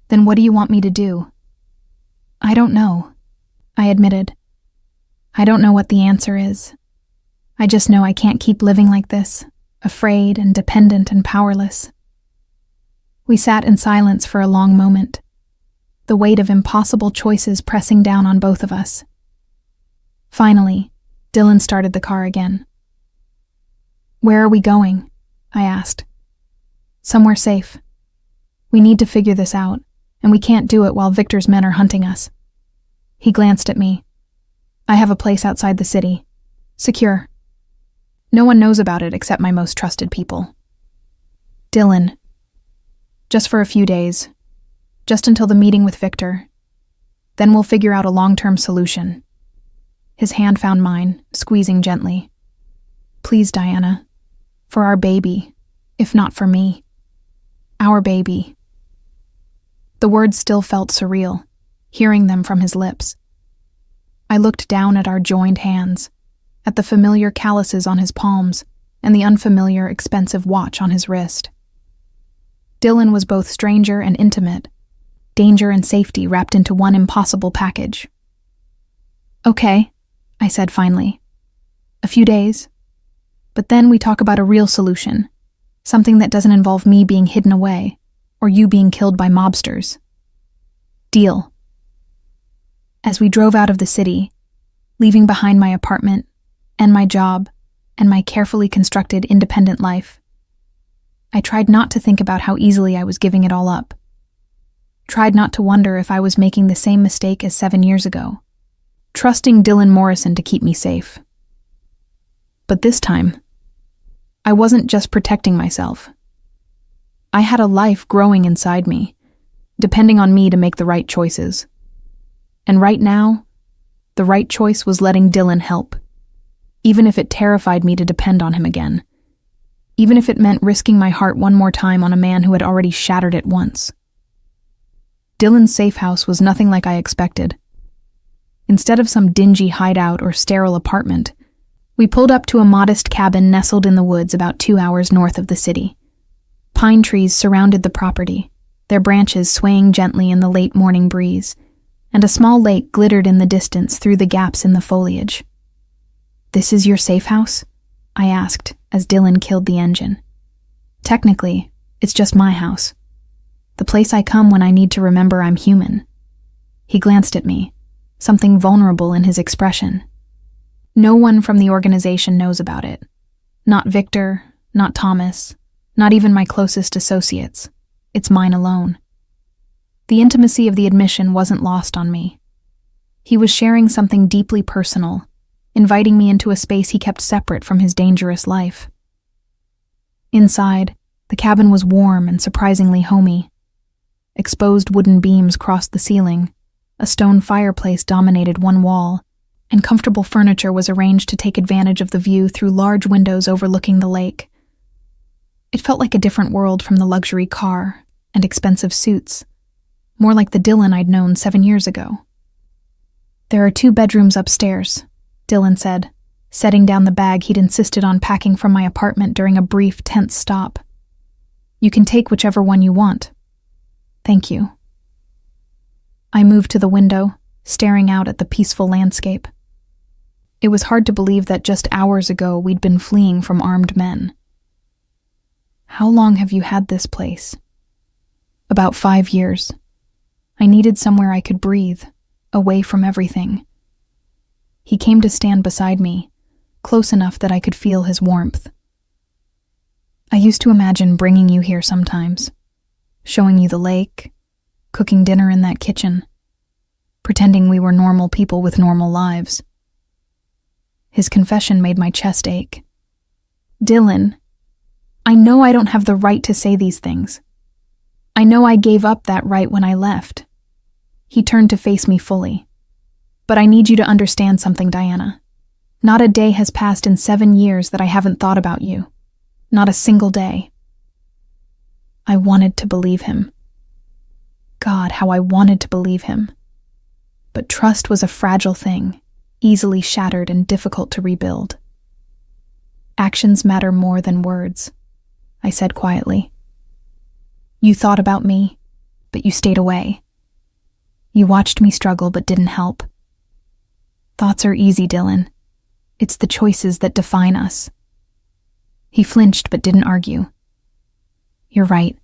S1: Then what do you want me to do? I don't know, I admitted. I don't know what the answer is. I just know I can't keep living like this, afraid and dependent and powerless. We sat in silence for a long moment, the weight of impossible choices pressing down on both of us. Finally, Dylan started the car again. Where are we going? I asked. Somewhere safe. We need to figure this out, and we can't do it while Victor's men are hunting us. He glanced at me. I have a place outside the city. Secure. No one knows about it except my most trusted people. Dylan. Just for a few days. Just until the meeting with Victor. Then we'll figure out a long-term solution. His hand found mine, squeezing gently. Please, Diana. For our baby, if not for me. Our baby. The words still felt surreal, hearing them from his lips. I looked down at our joined hands, at the familiar calluses on his palms, and the unfamiliar, expensive watch on his wrist. Dylan was both stranger and intimate, danger and safety wrapped into one impossible package. Okay, I said finally. A few days. But then we talk about a real solution, something that doesn't involve me being hidden away, or you being killed by mobsters. Deal. As we drove out of the city, leaving behind my apartment, and my job, and my carefully constructed independent life, I tried not to think about how easily I was giving it all up. Tried not to wonder if I was making the same mistake as 7 years ago, trusting Dylan Morrison to keep me safe. But this time, I wasn't just protecting myself. I had a life growing inside me, depending on me to make the right choices. And right now, the right choice was letting Dylan help, even if it terrified me to depend on him again, even if it meant risking my heart one more time on a man who had already shattered it once. Dylan's safe house was nothing like I expected. Instead of some dingy hideout or sterile apartment, we pulled up to a modest cabin nestled in the woods about 2 hours north of the city. Pine trees surrounded the property, their branches swaying gently in the late morning breeze, and a small lake glittered in the distance through the gaps in the foliage. "This is your safe house?" I asked as Dylan killed the engine. "Technically, it's just my house. The place I come when I need to remember I'm human." He glanced at me, something vulnerable in his expression. No one from the organization knows about it. Not Victor, not Thomas, not even my closest associates. It's mine alone. The intimacy of the admission wasn't lost on me. He was sharing something deeply personal, inviting me into a space he kept separate from his dangerous life. Inside, the cabin was warm and surprisingly homey. Exposed wooden beams crossed the ceiling, a stone fireplace dominated one wall, and comfortable furniture was arranged to take advantage of the view through large windows overlooking the lake. It felt like a different world from the luxury car and expensive suits, more like the Dylan I'd known 7 years ago. "There are 2 bedrooms upstairs," Dylan said, setting down the bag he'd insisted on packing from my apartment during a brief, tense stop. You can take whichever one you want. Thank you. I moved to the window, staring out at the peaceful landscape. It was hard to believe that just hours ago we'd been fleeing from armed men. How long have you had this place? About 5 years. I needed somewhere I could breathe, away from everything. He came to stand beside me, close enough that I could feel his warmth. I used to imagine bringing you here sometimes, showing you the lake, cooking dinner in that kitchen, pretending we were normal people with normal lives. His confession made my chest ache. Dylan, I know I don't have the right to say these things. I know I gave up that right when I left. He turned to face me fully. But I need you to understand something, Diana. Not a day has passed in 7 years that I haven't thought about you. Not a single day. I wanted to believe him. God, how I wanted to believe him. But trust was a fragile thing, easily shattered and difficult to rebuild. Actions matter more than words, I said quietly. You thought about me, but you stayed away. You watched me struggle but didn't help. Thoughts are easy, Dylan. It's the choices that define us. He flinched but didn't argue. You're right.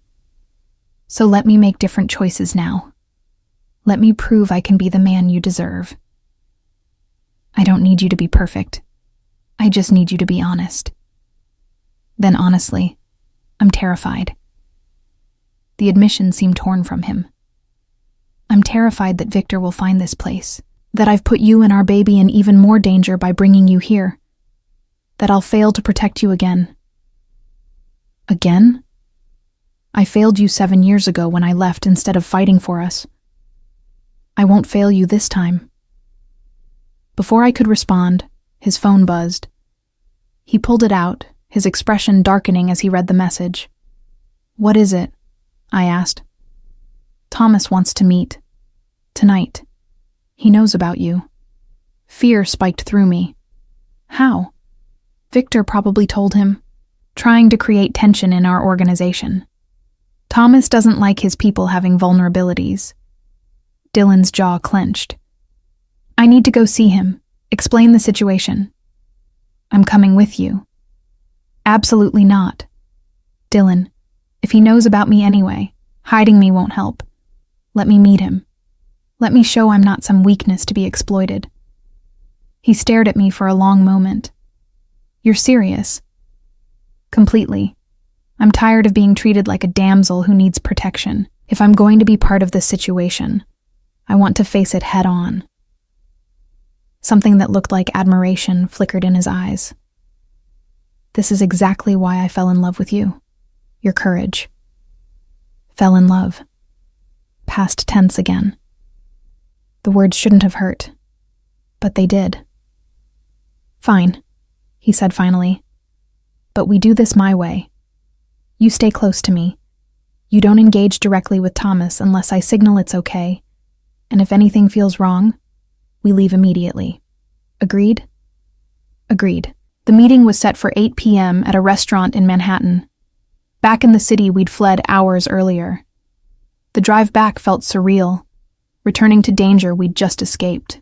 S1: So let me make different choices now. Let me prove I can be the man you deserve. I don't need you to be perfect. I just need you to be honest. Then honestly, I'm terrified. The admission seemed torn from him. I'm terrified that Victor will find this place, that I've put you and our baby in even more danger by bringing you here, that I'll fail to protect you again. Again? I failed you 7 years ago when I left instead of fighting for us. I won't fail you this time. Before I could respond, his phone buzzed. He pulled it out, his expression darkening as he read the message. What is it? I asked. Thomas wants to meet. Tonight. He knows about you. Fear spiked through me. How? Victor probably told him, trying to create tension in our organization. Thomas doesn't like his people having vulnerabilities. Dylan's jaw clenched. I need to go see him, explain the situation. I'm coming with you. Absolutely not. Dylan, if he knows about me anyway, hiding me won't help. Let me meet him. Let me show I'm not some weakness to be exploited. He stared at me for a long moment. You're serious? Completely. I'm tired of being treated like a damsel who needs protection. If I'm going to be part of this situation, I want to face it head on. Something that looked like admiration flickered in his eyes. This is exactly why I fell in love with you. Your courage. Fell in love. Past tense again. The words shouldn't have hurt, but they did. Fine, he said finally. But we do this my way. You stay close to me. You don't engage directly with Thomas unless I signal it's okay. And if anything feels wrong, we leave immediately. Agreed? Agreed. The meeting was set for 8 p.m. at a restaurant in Manhattan. Back in the city we'd fled hours earlier. The drive back felt surreal, returning to danger we'd just escaped.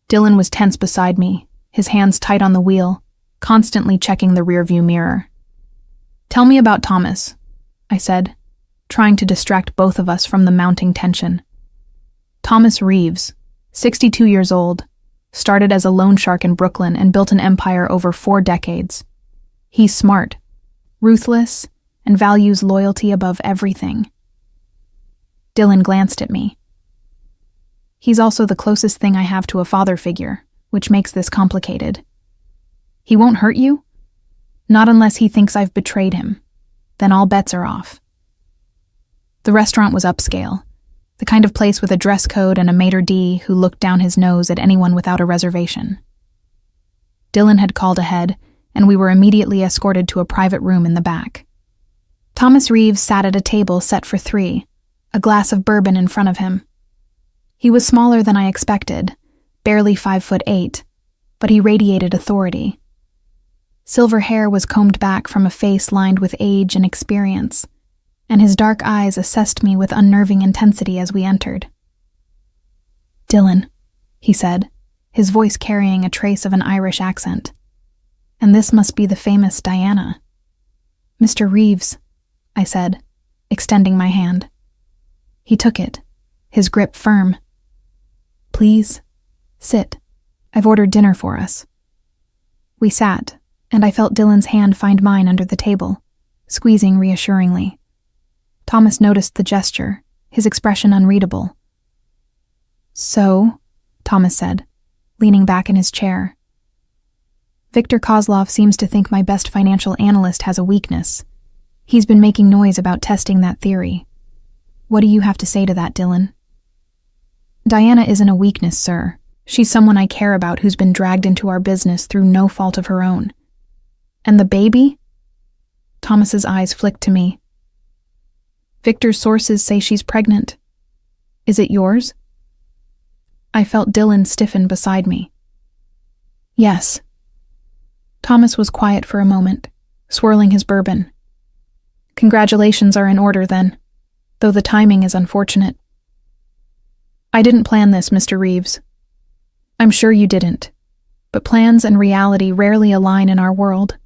S1: Dylan was tense beside me, his hands tight on the wheel, constantly checking the rearview mirror. Tell me about Thomas, I said, trying to distract both of us from the mounting tension. Thomas Reeves, 62 years old, started as a loan shark in Brooklyn and built an empire over 4 decades. He's smart, ruthless, and values loyalty above everything. Dylan glanced at me. He's also the closest thing I have to a father figure, which makes this complicated. He won't hurt you? Not unless he thinks I've betrayed him. Then all bets are off. The restaurant was upscale, the kind of place with a dress code and a maitre d' who looked down his nose at anyone without a reservation. Dylan had called ahead, and we were immediately escorted to a private room in the back. Thomas Reeves sat at a table set for 3, a glass of bourbon in front of him. He was smaller than I expected, barely 5'8", but he radiated authority. Silver hair was combed back from a face lined with age and experience, and his dark eyes assessed me with unnerving intensity as we entered. "Dylan," he said, his voice carrying a trace of an Irish accent. "And this must be the famous Diana." "Mr. Reeves," I said, extending my hand. He took it, his grip firm. "Please, sit. I've ordered dinner for us." We sat, and I felt Dylan's hand find mine under the table, squeezing reassuringly. Thomas noticed the gesture, his expression unreadable. "So," Thomas said, leaning back in his chair. "Victor Kozlov seems to think my best financial analyst has a weakness. He's been making noise about testing that theory. What do you have to say to that, Dylan?" "Diana isn't a weakness, sir. She's someone I care about who's been dragged into our business through no fault of her own." "And the baby?" Thomas's eyes flicked to me. "Victor's sources say she's pregnant. Is it yours?" I felt Dylan stiffen beside me. "Yes." Thomas was quiet for a moment, swirling his bourbon. "Congratulations are in order, then, though the timing is unfortunate." "I didn't plan this, Mr. Reeves." "I'm sure you didn't, but plans and reality rarely align in our world."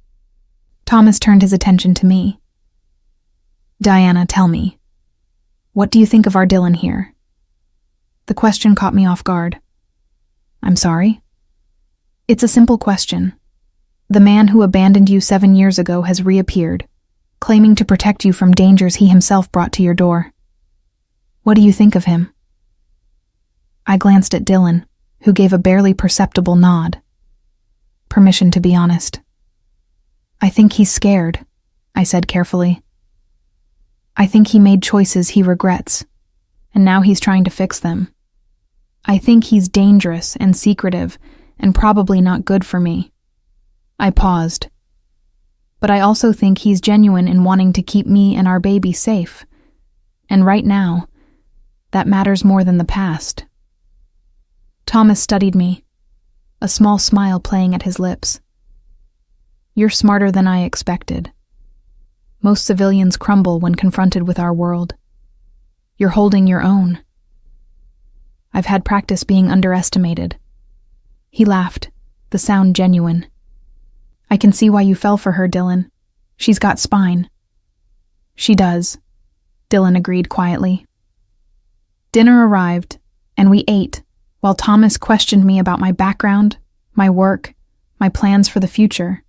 S1: Thomas turned his attention to me. "Diana, tell me, what do you think of our Dylan here?" The question caught me off guard. "I'm sorry?" "It's a simple question. The man who abandoned you 7 years ago has reappeared, claiming to protect you from dangers he himself brought to your door. What do you think of him?" I glanced at Dylan, who gave a barely perceptible nod. Permission to be honest. "I think he's scared," I said carefully. "I think he made choices he regrets, and now he's trying to fix them. I think he's dangerous and secretive and probably not good for me." I paused. "But I also think he's genuine in wanting to keep me and our baby safe. And right now, that matters more than the past." Thomas studied me, a small smile playing at his lips. "You're smarter than I expected. Most civilians crumble when confronted with our world. You're holding your own." "I've had practice being underestimated." He laughed, the sound genuine. "I can see why you fell for her, Dylan. She's got spine." "She does," Dylan agreed quietly. Dinner arrived, and we ate, while Thomas questioned me about my background, my work, my plans for the future.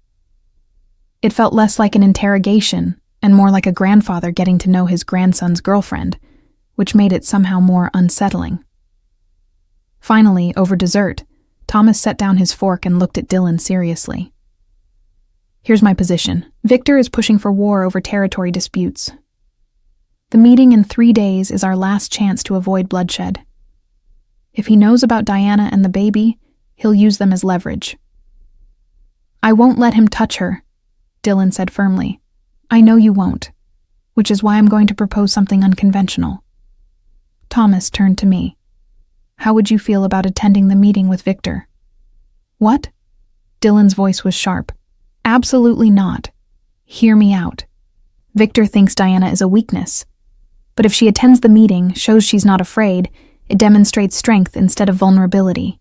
S1: It felt less like an interrogation and more like a grandfather getting to know his grandson's girlfriend, which made it somehow more unsettling. Finally, over dessert, Thomas set down his fork and looked at Dylan seriously. "Here's my position. Victor is pushing for war over territory disputes. The meeting in 3 days is our last chance to avoid bloodshed. If he knows about Diana and the baby, he'll use them as leverage." "I won't let him touch her," Dylan said firmly. "I know you won't, which is why I'm going to propose something unconventional." Thomas turned to me. "How would you feel about attending the meeting with Victor?" "What?" Dylan's voice was sharp. "Absolutely not. Hear me out. Victor thinks Diana is a weakness. But if she attends the meeting, shows she's not afraid, it demonstrates strength instead of vulnerability.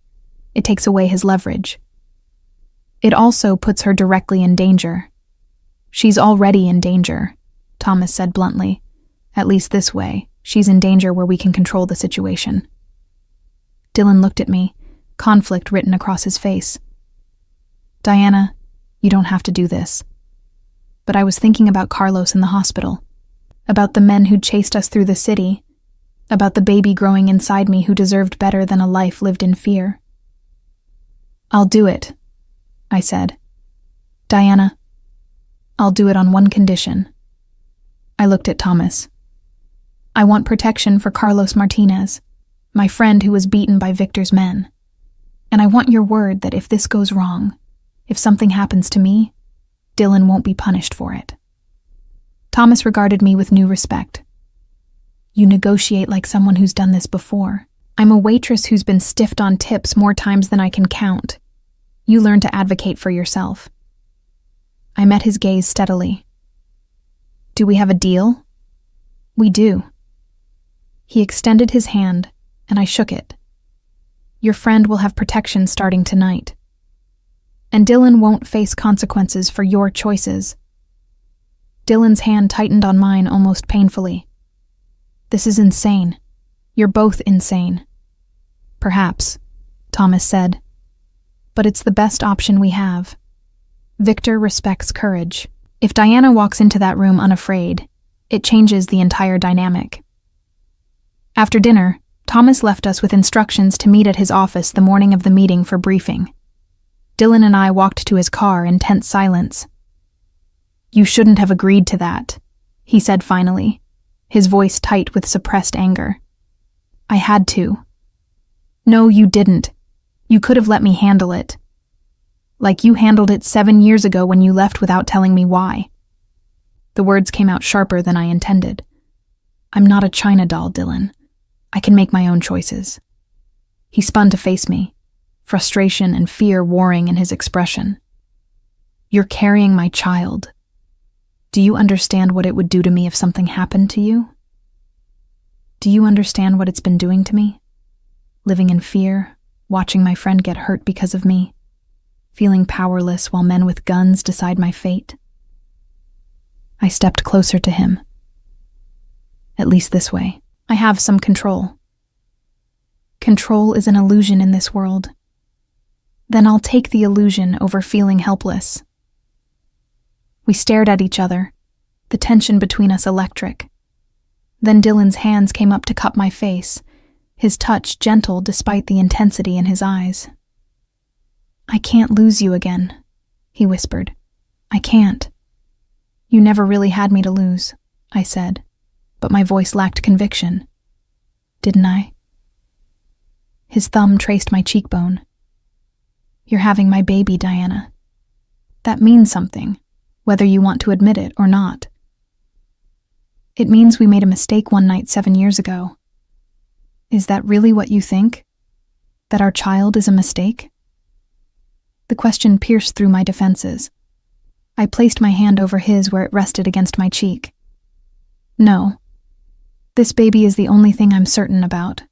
S1: It takes away his leverage. It also puts her directly in danger." "She's already in danger," Thomas said bluntly. "At least this way, she's in danger where we can control the situation." Dylan looked at me, conflict written across his face. "Diana, you don't have to do this. But I was thinking about Carlos in the hospital, about the men who chased us through the city, about the baby growing inside me who deserved better than a life lived in fear." "I'll do it," I said. "Diana, I'll do it on one condition." I looked at Thomas. "I want protection for Carlos Martinez, my friend who was beaten by Victor's men. And I want your word that if this goes wrong, if something happens to me, Dylan won't be punished for it." Thomas regarded me with new respect. "You negotiate like someone who's done this before. I'm a waitress who's been stiffed on tips more times than I can count. You learn to advocate for yourself." I met his gaze steadily. "Do we have a deal?" "We do." He extended his hand, and I shook it. "Your friend will have protection starting tonight. And Dylan won't face consequences for your choices." Dylan's hand tightened on mine almost painfully. "This is insane. You're both insane." "Perhaps," Thomas said. "But it's the best option we have. Victor respects courage. If Diana walks into that room unafraid, it changes the entire dynamic." After dinner, Thomas left us with instructions to meet at his office the morning of the meeting for briefing. Dylan and I walked to his car in tense silence. "You shouldn't have agreed to that," he said finally, his voice tight with suppressed anger. "I had to." "No, you didn't. You could have let me handle it. Like you handled it 7 years ago when you left without telling me why." The words came out sharper than I intended. "I'm not a China doll, Dylan. I can make my own choices." He spun to face me, frustration and fear warring in his expression. "You're carrying my child. Do you understand what it would do to me if something happened to you? Do you understand what it's been doing to me? Living in fear, watching my friend get hurt because of me, feeling powerless while men with guns decide my fate." I stepped closer to him. "At least this way, I have some control. Control is an illusion in this world. Then I'll take the illusion over feeling helpless." We stared at each other, the tension between us electric. Then Dylan's hands came up to cup my face, his touch gentle despite the intensity in his eyes. "I can't lose you again," he whispered. "I can't." "You never really had me to lose," I said, but my voice lacked conviction. "Didn't I?" His thumb traced my cheekbone. "You're having my baby, Diana. That means something, whether you want to admit it or not. It means we made a mistake one night 7 years ago. Is that really what you think? That our child is a mistake?" The question pierced through my defenses. I placed my hand over his where it rested against my cheek. "No. This baby is the only thing I'm certain about.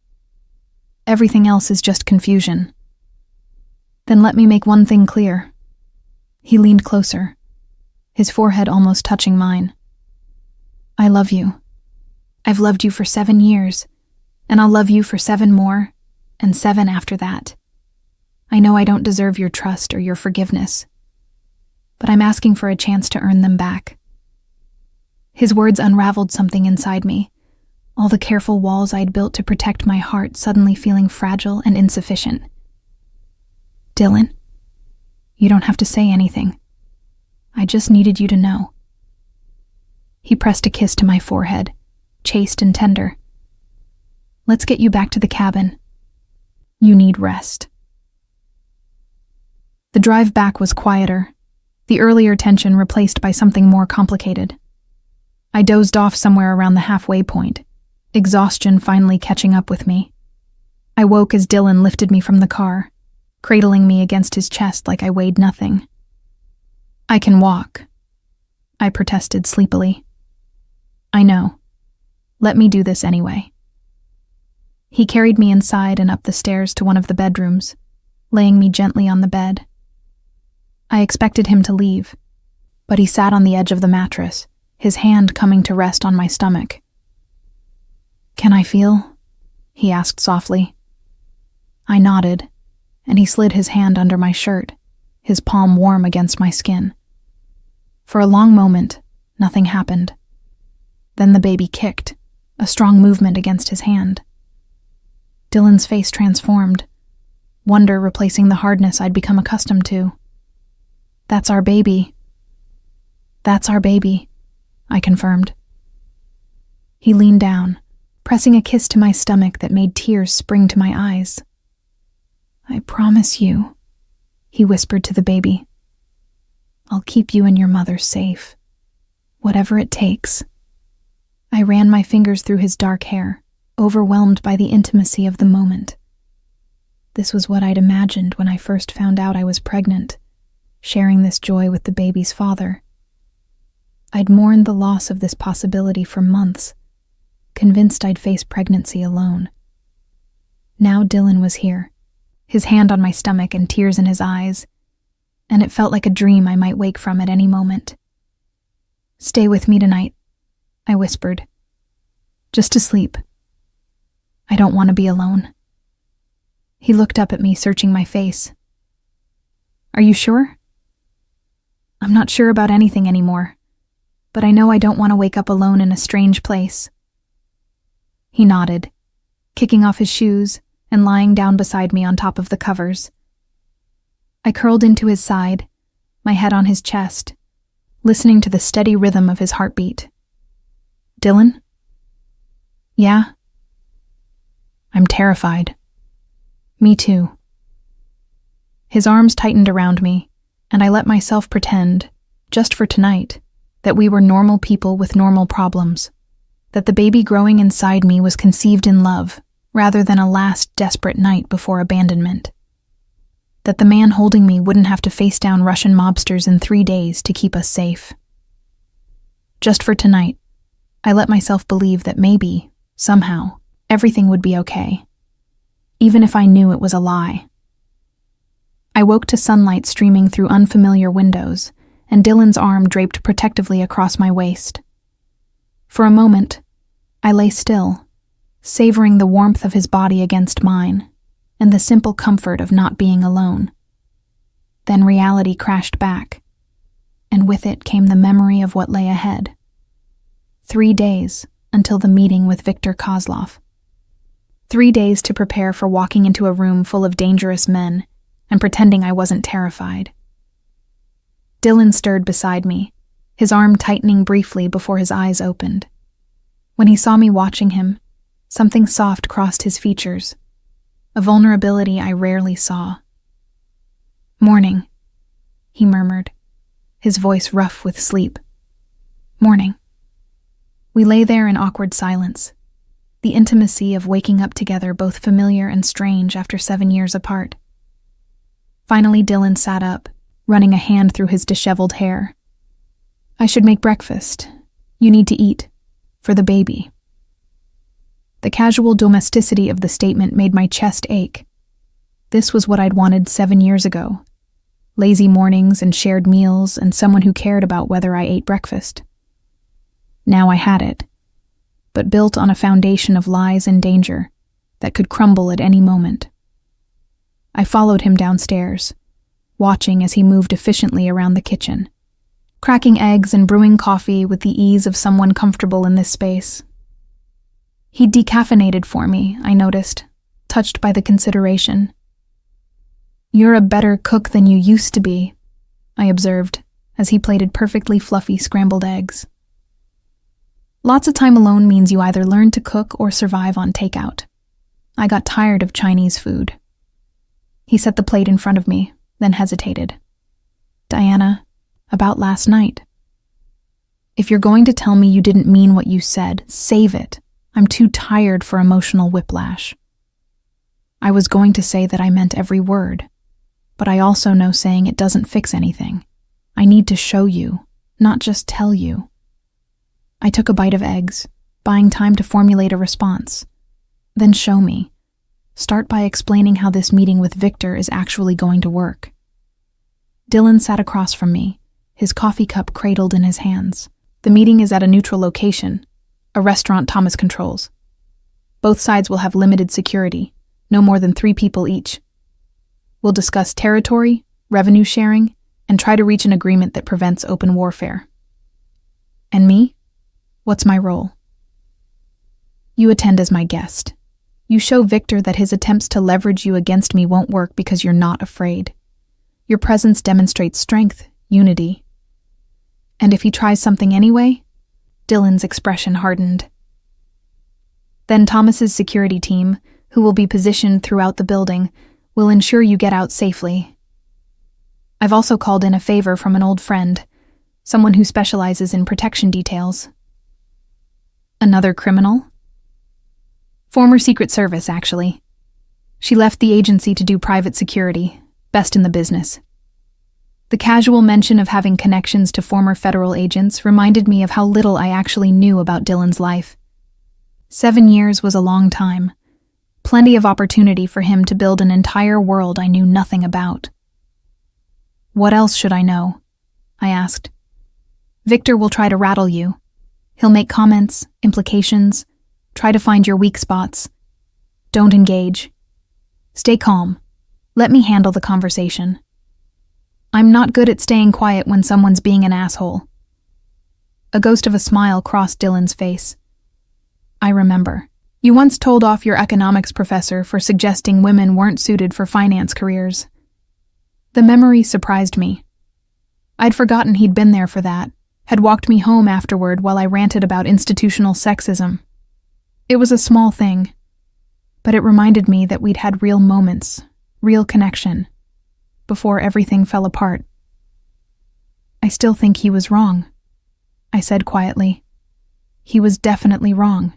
S1: Everything else is just confusion." "Then let me make one thing clear." He leaned closer, his forehead almost touching mine. "I love you. I've loved you for 7 years, and I'll love you for 7 more, and 7 after that. I know I don't deserve your trust or your forgiveness, but I'm asking for a chance to earn them back." His words unraveled something inside me, all the careful walls I'd built to protect my heart suddenly feeling fragile and insufficient. "Dylan, you don't have to say anything. I just needed you to know." He pressed a kiss to my forehead, chaste and tender. "Let's get you back to the cabin. You need rest." The drive back was quieter, the earlier tension replaced by something more complicated. I dozed off somewhere around the halfway point, exhaustion finally catching up with me. I woke as Dylan lifted me from the car, cradling me against his chest like I weighed nothing. "I can walk," I protested sleepily. "I know. Let me do this anyway." He carried me inside and up the stairs to one of the bedrooms, laying me gently on the bed. I expected him to leave, but he sat on the edge of the mattress, his hand coming to rest on my stomach. "Can I feel?" he asked softly. I nodded, and he slid his hand under my shirt, his palm warm against my skin. For a long moment, nothing happened. Then the baby kicked, a strong movement against his hand. Dylan's face transformed, wonder replacing the hardness I'd become accustomed to. "That's our baby." "That's our baby," I confirmed. He leaned down, pressing a kiss to my stomach that made tears spring to my eyes. "I promise you," he whispered to the baby, "I'll keep you and your mother safe, whatever it takes." I ran my fingers through his dark hair, overwhelmed by the intimacy of the moment. This was what I'd imagined when I first found out I was pregnant, sharing this joy with the baby's father. I'd mourned the loss of this possibility for months, convinced I'd face pregnancy alone. Now Dylan was here, his hand on my stomach and tears in his eyes, and it felt like a dream I might wake from at any moment. "Stay with me tonight," I whispered. "Just to sleep. I don't want to be alone." He looked up at me, searching my face. "Are you sure?" "I'm not sure about anything anymore, but I know I don't want to wake up alone in a strange place." He nodded, kicking off his shoes and lying down beside me on top of the covers. I curled into his side, my head on his chest, listening to the steady rhythm of his heartbeat. "Dylan?" "Yeah?" "I'm terrified." "Me too." His arms tightened around me, and I let myself pretend, just for tonight, that we were normal people with normal problems, that the baby growing inside me was conceived in love rather than a last desperate night before abandonment, that the man holding me wouldn't have to face down Russian mobsters in 3 days to keep us safe. Just for tonight, I let myself believe that maybe, somehow, everything would be okay, even if I knew it was a lie. I woke to sunlight streaming through unfamiliar windows, and Dylan's arm draped protectively across my waist. For a moment, I lay still, savoring the warmth of his body against mine, and the simple comfort of not being alone. Then reality crashed back, and with it came the memory of what lay ahead. 3 days until the meeting with Viktor Kozlov. 3 days to prepare for walking into a room full of dangerous men and pretending I wasn't terrified. Dylan stirred beside me, his arm tightening briefly before his eyes opened. When he saw me watching him, something soft crossed his features, a vulnerability I rarely saw. "Morning," he murmured, his voice rough with sleep. "Morning." We lay there in awkward silence, the intimacy of waking up together both familiar and strange after 7 years apart. Finally, Dylan sat up, running a hand through his disheveled hair. "I should make breakfast. You need to eat. For the baby." The casual domesticity of the statement made my chest ache. This was what I'd wanted 7 years ago. Lazy mornings and shared meals and someone who cared about whether I ate breakfast. Now I had it, but built on a foundation of lies and danger that could crumble at any moment. I followed him downstairs, watching as he moved efficiently around the kitchen, cracking eggs and brewing coffee with the ease of someone comfortable in this space. He'd decaffeinated for me, I noticed, touched by the consideration. "You're a better cook than you used to be," I observed, as he plated perfectly fluffy scrambled eggs. Lots of time alone means you either learn to cook or survive on takeout. I got tired of Chinese food. He set the plate in front of me, then hesitated. "Diana, about last night. If you're going to tell me you didn't mean what you said, save it. I'm too tired for emotional whiplash." I was going to say that I meant every word, but I also know saying it doesn't fix anything. I need to show you, not just tell you. I took a bite of eggs, buying time to formulate a response. Then show me. Start by explaining how this meeting with Viktor is actually going to work. Dylan sat across from me, his coffee cup cradled in his hands. "The meeting is at a neutral location, a restaurant Thomas controls. Both sides will have limited security, no more than 3 people each. We'll discuss territory, revenue sharing, and try to reach an agreement that prevents open warfare." "And me? What's my role?" "You attend as my guest. You show Viktor that his attempts to leverage you against me won't work because you're not afraid. Your presence demonstrates strength, unity. And if he tries something anyway," Dylan's expression hardened. "Then Thomas's security team, who will be positioned throughout the building, will ensure you get out safely. I've also called in a favor from an old friend, someone who specializes in protection details." "Another criminal?" "Former Secret Service, actually. She left the agency to do private security, best in the business. The casual mention of having connections to former federal agents reminded me of how little I actually knew about Dylan's life. 7 years was a long time. Plenty of opportunity for him to build an entire world I knew nothing about. "What else should I know?" I asked. "Victor will try to rattle you. He'll make comments, implications, try to find your weak spots. Don't engage. Stay calm. Let me handle the conversation. I'm not good at staying quiet when someone's being an asshole." A ghost of a smile crossed Dylan's face. "I remember. You once told off your economics professor for suggesting women weren't suited for finance careers." The memory surprised me. I'd forgotten he'd been there for that, had walked me home afterward while I ranted about institutional sexism. It was a small thing, but it reminded me that we'd had real moments, real connection, before everything fell apart. "I still think he was wrong," I said quietly. "He was definitely wrong."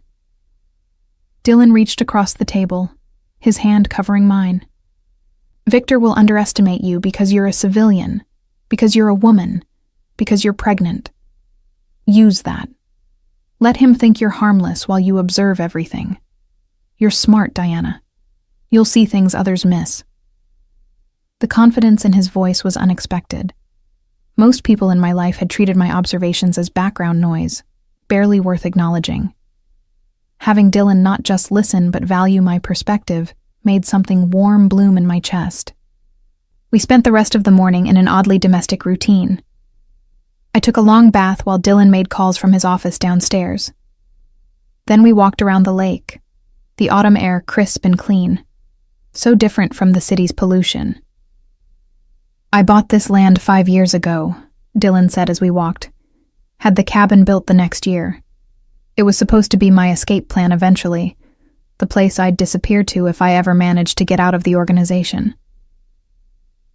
S1: Dylan reached across the table, his hand covering mine. "Victor will underestimate you because you're a civilian, because you're a woman, because you're pregnant. Use that. Let him think you're harmless while you observe everything. You're smart, Diana. You'll see things others miss." The confidence in his voice was unexpected. Most people in my life had treated my observations as background noise, barely worth acknowledging. Having Dylan not just listen but value my perspective made something warm bloom in my chest. We spent the rest of the morning in an oddly domestic routine. I took a long bath while Dylan made calls from his office downstairs. Then we walked around the lake, the autumn air crisp and clean, so different from the city's pollution. "I bought this land 5 years ago," Dylan said as we walked. "Had the cabin built the next year. It was supposed to be my escape plan eventually, the place I'd disappear to if I ever managed to get out of the organization."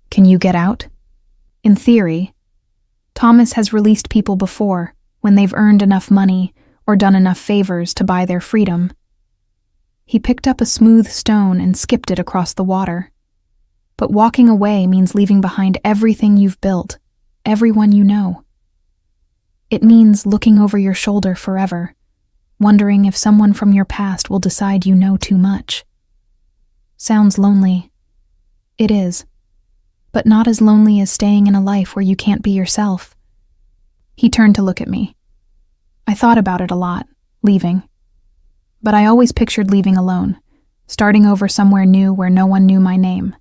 S1: "Can you get out?" "In theory. Thomas has released people before, when they've earned enough money or done enough favors to buy their freedom." He picked up a smooth stone and skipped it across the water. "But walking away means leaving behind everything you've built, everyone you know. It means looking over your shoulder forever, wondering if someone from your past will decide you know too much. Sounds lonely. It is. But not as lonely as staying in a life where you can't be yourself." He turned to look at me. I thought about it a lot, leaving. But I always pictured leaving alone, starting over somewhere new where no one knew my name.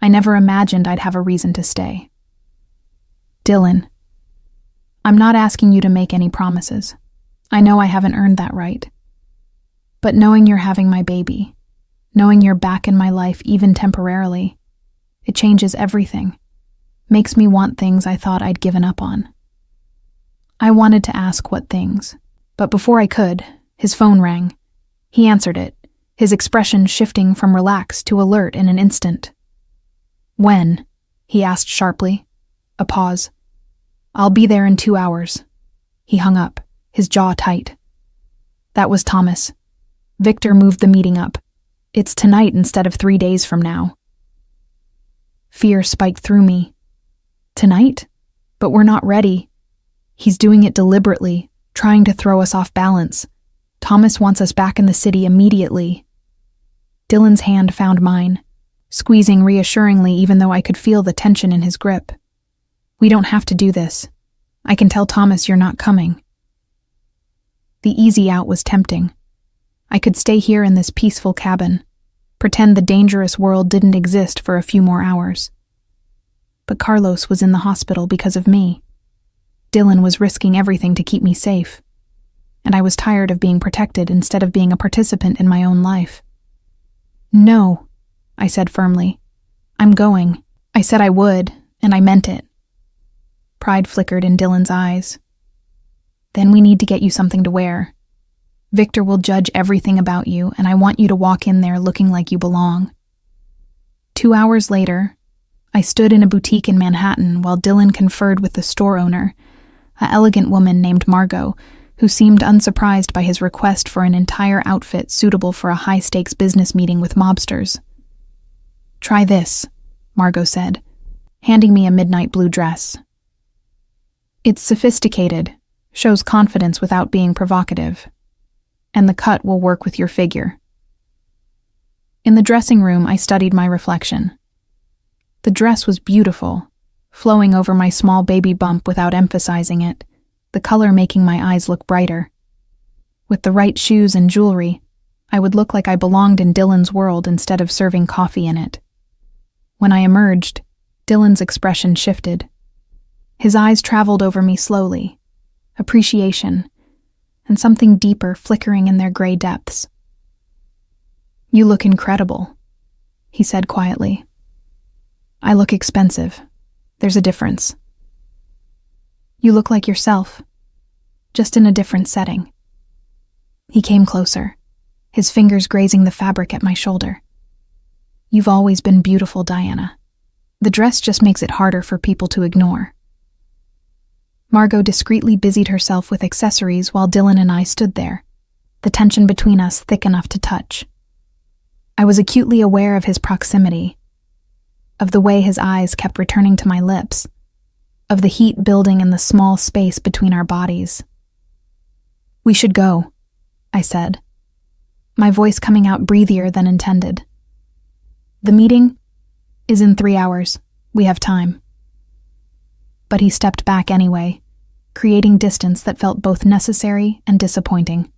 S1: I never imagined I'd have a reason to stay. "Dylan, I'm not asking you to make any promises. I know I haven't earned that right. But knowing you're having my baby, knowing you're back in my life even temporarily, it changes everything, makes me want things I thought I'd given up on." I wanted to ask what things, but before I could, his phone rang. He answered it, his expression shifting from relaxed to alert in an instant. "When?" he asked sharply. A pause. "I'll be there in 2 hours." He hung up, his jaw tight. That was Thomas. Victor moved the meeting up. It's tonight instead of 3 days from now. Fear spiked through me. Tonight? But we're not ready. He's doing it deliberately, trying to throw us off balance. Thomas wants us back in the city immediately. Dylan's hand found mine, squeezing reassuringly even though I could feel the tension in his grip. "We don't have to do this. I can tell Thomas you're not coming." The easy out was tempting. I could stay here in this peaceful cabin, pretend the dangerous world didn't exist for a few more hours. But Carlos was in the hospital because of me. Dylan was risking everything to keep me safe, and I was tired of being protected instead of being a participant in my own life. "No," I said firmly. "I'm going. I said I would, and I meant it." Pride flickered in Dylan's eyes. "Then we need to get you something to wear. Victor will judge everything about you, and I want you to walk in there looking like you belong." 2 hours later, I stood in a boutique in Manhattan while Dylan conferred with the store owner, an elegant woman named Margot, who seemed unsurprised by his request for an entire outfit suitable for a high-stakes business meeting with mobsters. Try this, Margot said, handing me a midnight blue dress. It's sophisticated, shows confidence without being provocative, and the cut will work with your figure. In the dressing room, I studied my reflection. The dress was beautiful, flowing over my small baby bump without emphasizing it, the color making my eyes look brighter. With the right shoes and jewelry, I would look like I belonged in Dylan's world instead of serving coffee in it. When I emerged, Dylan's expression shifted. His eyes traveled over me slowly, appreciation, and something deeper flickering in their gray depths. You look incredible, he said quietly. I look expensive. There's a difference. You look like yourself, just in a different setting. He came closer, his fingers grazing the fabric at my shoulder. You've always been beautiful, Diana. The dress just makes it harder for people to ignore. Margot discreetly busied herself with accessories while Dylan and I stood there, the tension between us thick enough to touch. I was acutely aware of his proximity, of the way his eyes kept returning to my lips, of the heat building in the small space between our bodies. We should go, I said, my voice coming out breathier than intended. The meeting is in 3 hours. We have time. But he stepped back anyway, creating distance that felt both necessary and disappointing.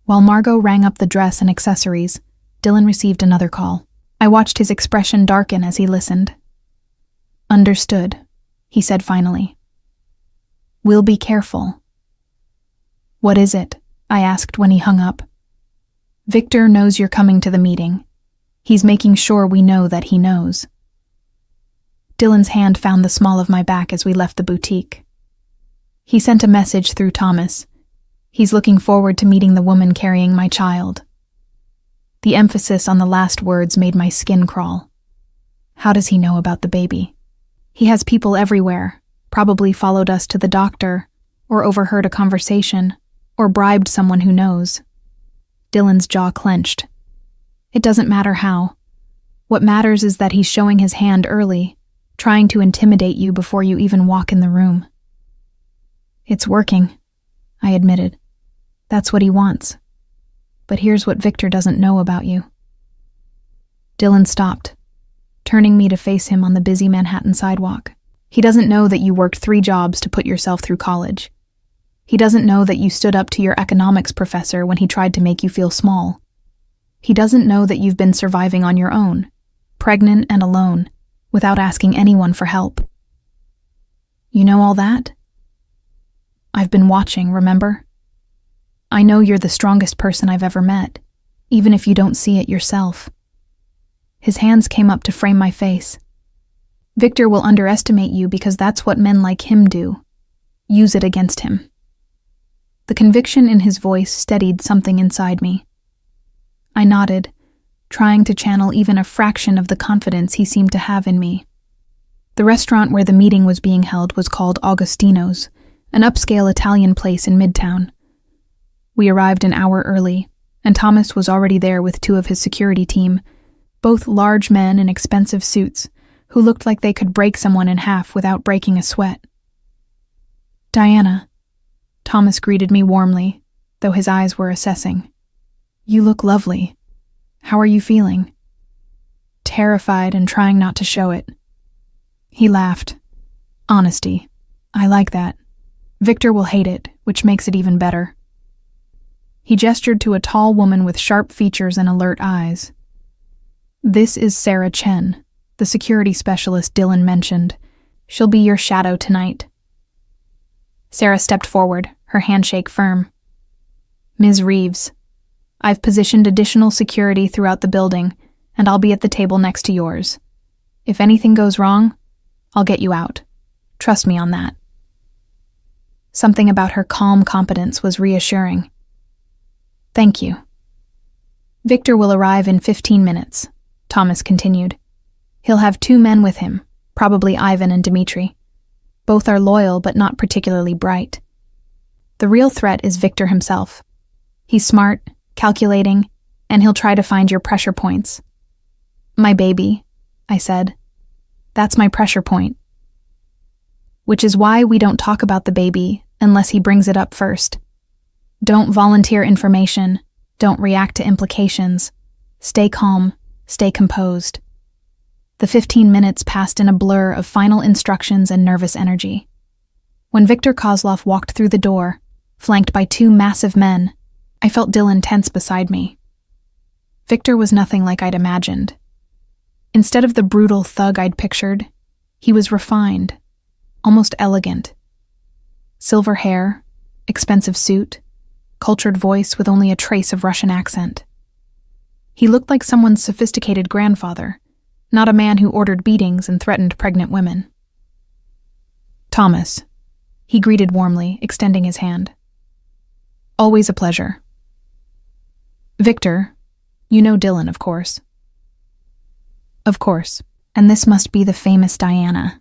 S1: While Margot rang up the dress and accessories, Dylan received another call. I watched his expression darken as he listened. Understood, he said finally. We'll be careful. What is it? I asked when he hung up. Victor knows you're coming to the meeting. He's making sure we know that he knows. Dylan's hand found the small of my back as we left the boutique. He sent a message through Thomas. He's looking forward to meeting the woman carrying my child. The emphasis on the last words made my skin crawl. How does he know about the baby? He has people everywhere, probably followed us to the doctor, or overheard a conversation, or bribed someone who knows. Dylan's jaw clenched. It doesn't matter how. What matters is that he's showing his hand early, trying to intimidate you before you even walk in the room. It's working, I admitted. That's what he wants. But here's what Victor doesn't know about you. Dylan stopped, turning me to face him on the busy Manhattan sidewalk. He doesn't know that you worked 3 jobs to put yourself through college. He doesn't know that you stood up to your economics professor when he tried to make you feel small. He doesn't know that you've been surviving on your own, pregnant and alone, without asking anyone for help. You know all that? I've been watching, remember? I know you're the strongest person I've ever met, even if you don't see it yourself. His hands came up to frame my face. Victor will underestimate you because that's what men like him do. Use it against him. The conviction in his voice steadied something inside me. I nodded, trying to channel even a fraction of the confidence he seemed to have in me. The restaurant where the meeting was being held was called Augustino's, an upscale Italian place in Midtown. We arrived an hour early, and Thomas was already there with 2 of his security team, both large men in expensive suits, who looked like they could break someone in half without breaking a sweat. Diana, Thomas greeted me warmly, though his eyes were assessing. You look lovely. How are you feeling? Terrified and trying not to show it. He laughed. Honesty. I like that. Victor will hate it, which makes it even better. He gestured to a tall woman with sharp features and alert eyes. This is Sarah Chen, the security specialist Dylan mentioned. She'll be your shadow tonight. Sarah stepped forward, her handshake firm. Ms. Reeves, I've positioned additional security throughout the building, and I'll be at the table next to yours. If anything goes wrong, I'll get you out. Trust me on that. Something about her calm competence was reassuring. Thank you. Victor will arrive in 15 minutes, Thomas continued. He'll have 2 men with him, probably Ivan and Dmitri. Both are loyal but not particularly bright. The real threat is Victor himself. He's smart, calculating, and he'll try to find your pressure points. My baby, I said. That's my pressure point. Which is why we don't talk about the baby unless he brings it up first. Don't volunteer information. Don't react to implications. Stay calm. Stay composed. The 15 minutes passed in a blur of final instructions and nervous energy. When Viktor Kozlov walked through the door, flanked by two massive men, I felt Dylan tense beside me. Viktor was nothing like I'd imagined. Instead of the brutal thug I'd pictured, he was refined, almost elegant. Silver hair, expensive suit, cultured voice with only a trace of Russian accent. He looked like someone's sophisticated grandfather, not a man who ordered beatings and threatened pregnant women. Thomas, he greeted warmly, extending his hand. Always a pleasure. Viktor, you know Dylan, of course. Of course, and this must be the famous Diana.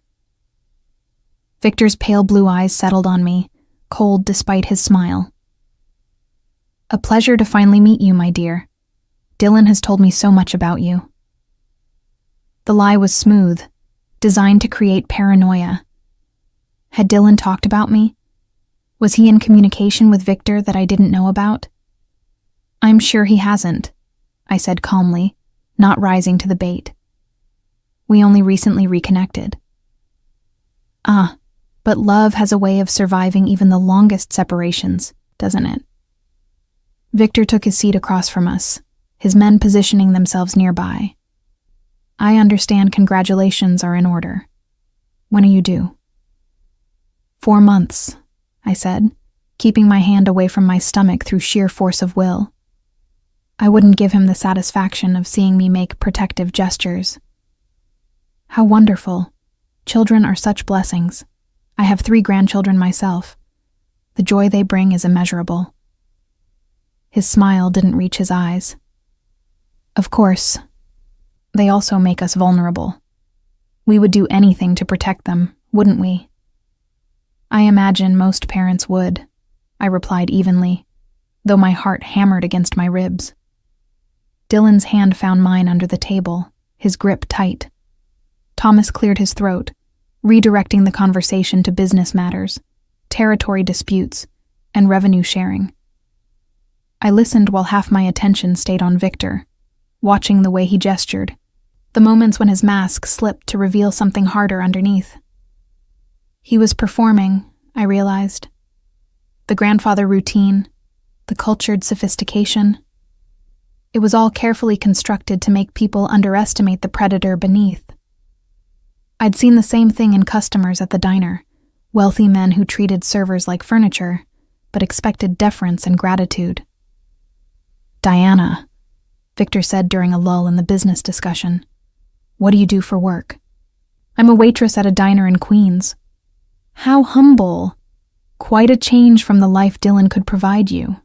S1: Viktor's pale blue eyes settled on me, cold despite his smile. A pleasure to finally meet you, my dear. Dylan has told me so much about you. The lie was smooth, designed to create paranoia. Had Dylan talked about me? Was he in communication with Viktor that I didn't know about? I'm sure he hasn't, I said calmly, not rising to the bait. We only recently reconnected. But love has a way of surviving even the longest separations, doesn't it? Viktor took his seat across from us, his men positioning themselves nearby. I understand congratulations are in order. When are you due? 4 months, I said, keeping my hand away from my stomach through sheer force of will. I wouldn't give him the satisfaction of seeing me make protective gestures. How wonderful. Children are such blessings. I have 3 grandchildren myself. The joy they bring is immeasurable. His smile didn't reach his eyes. Of course, they also make us vulnerable. We would do anything to protect them, wouldn't we? I imagine most parents would, I replied evenly, though my heart hammered against my ribs. Dylan's hand found mine under the table, his grip tight. Thomas cleared his throat, redirecting the conversation to business matters, territory disputes, and revenue sharing. I listened while half my attention stayed on Viktor, watching the way he gestured, the moments when his mask slipped to reveal something harder underneath. He was performing, I realized. The grandfather routine, the cultured sophistication. It was all carefully constructed to make people underestimate the predator beneath. I'd seen the same thing in customers at the diner, wealthy men who treated servers like furniture, but expected deference and gratitude. Diana, Viktor said during a lull in the business discussion. What do you do for work? I'm a waitress at a diner in Queens. How humble. Quite a change from the life Dylan could provide you.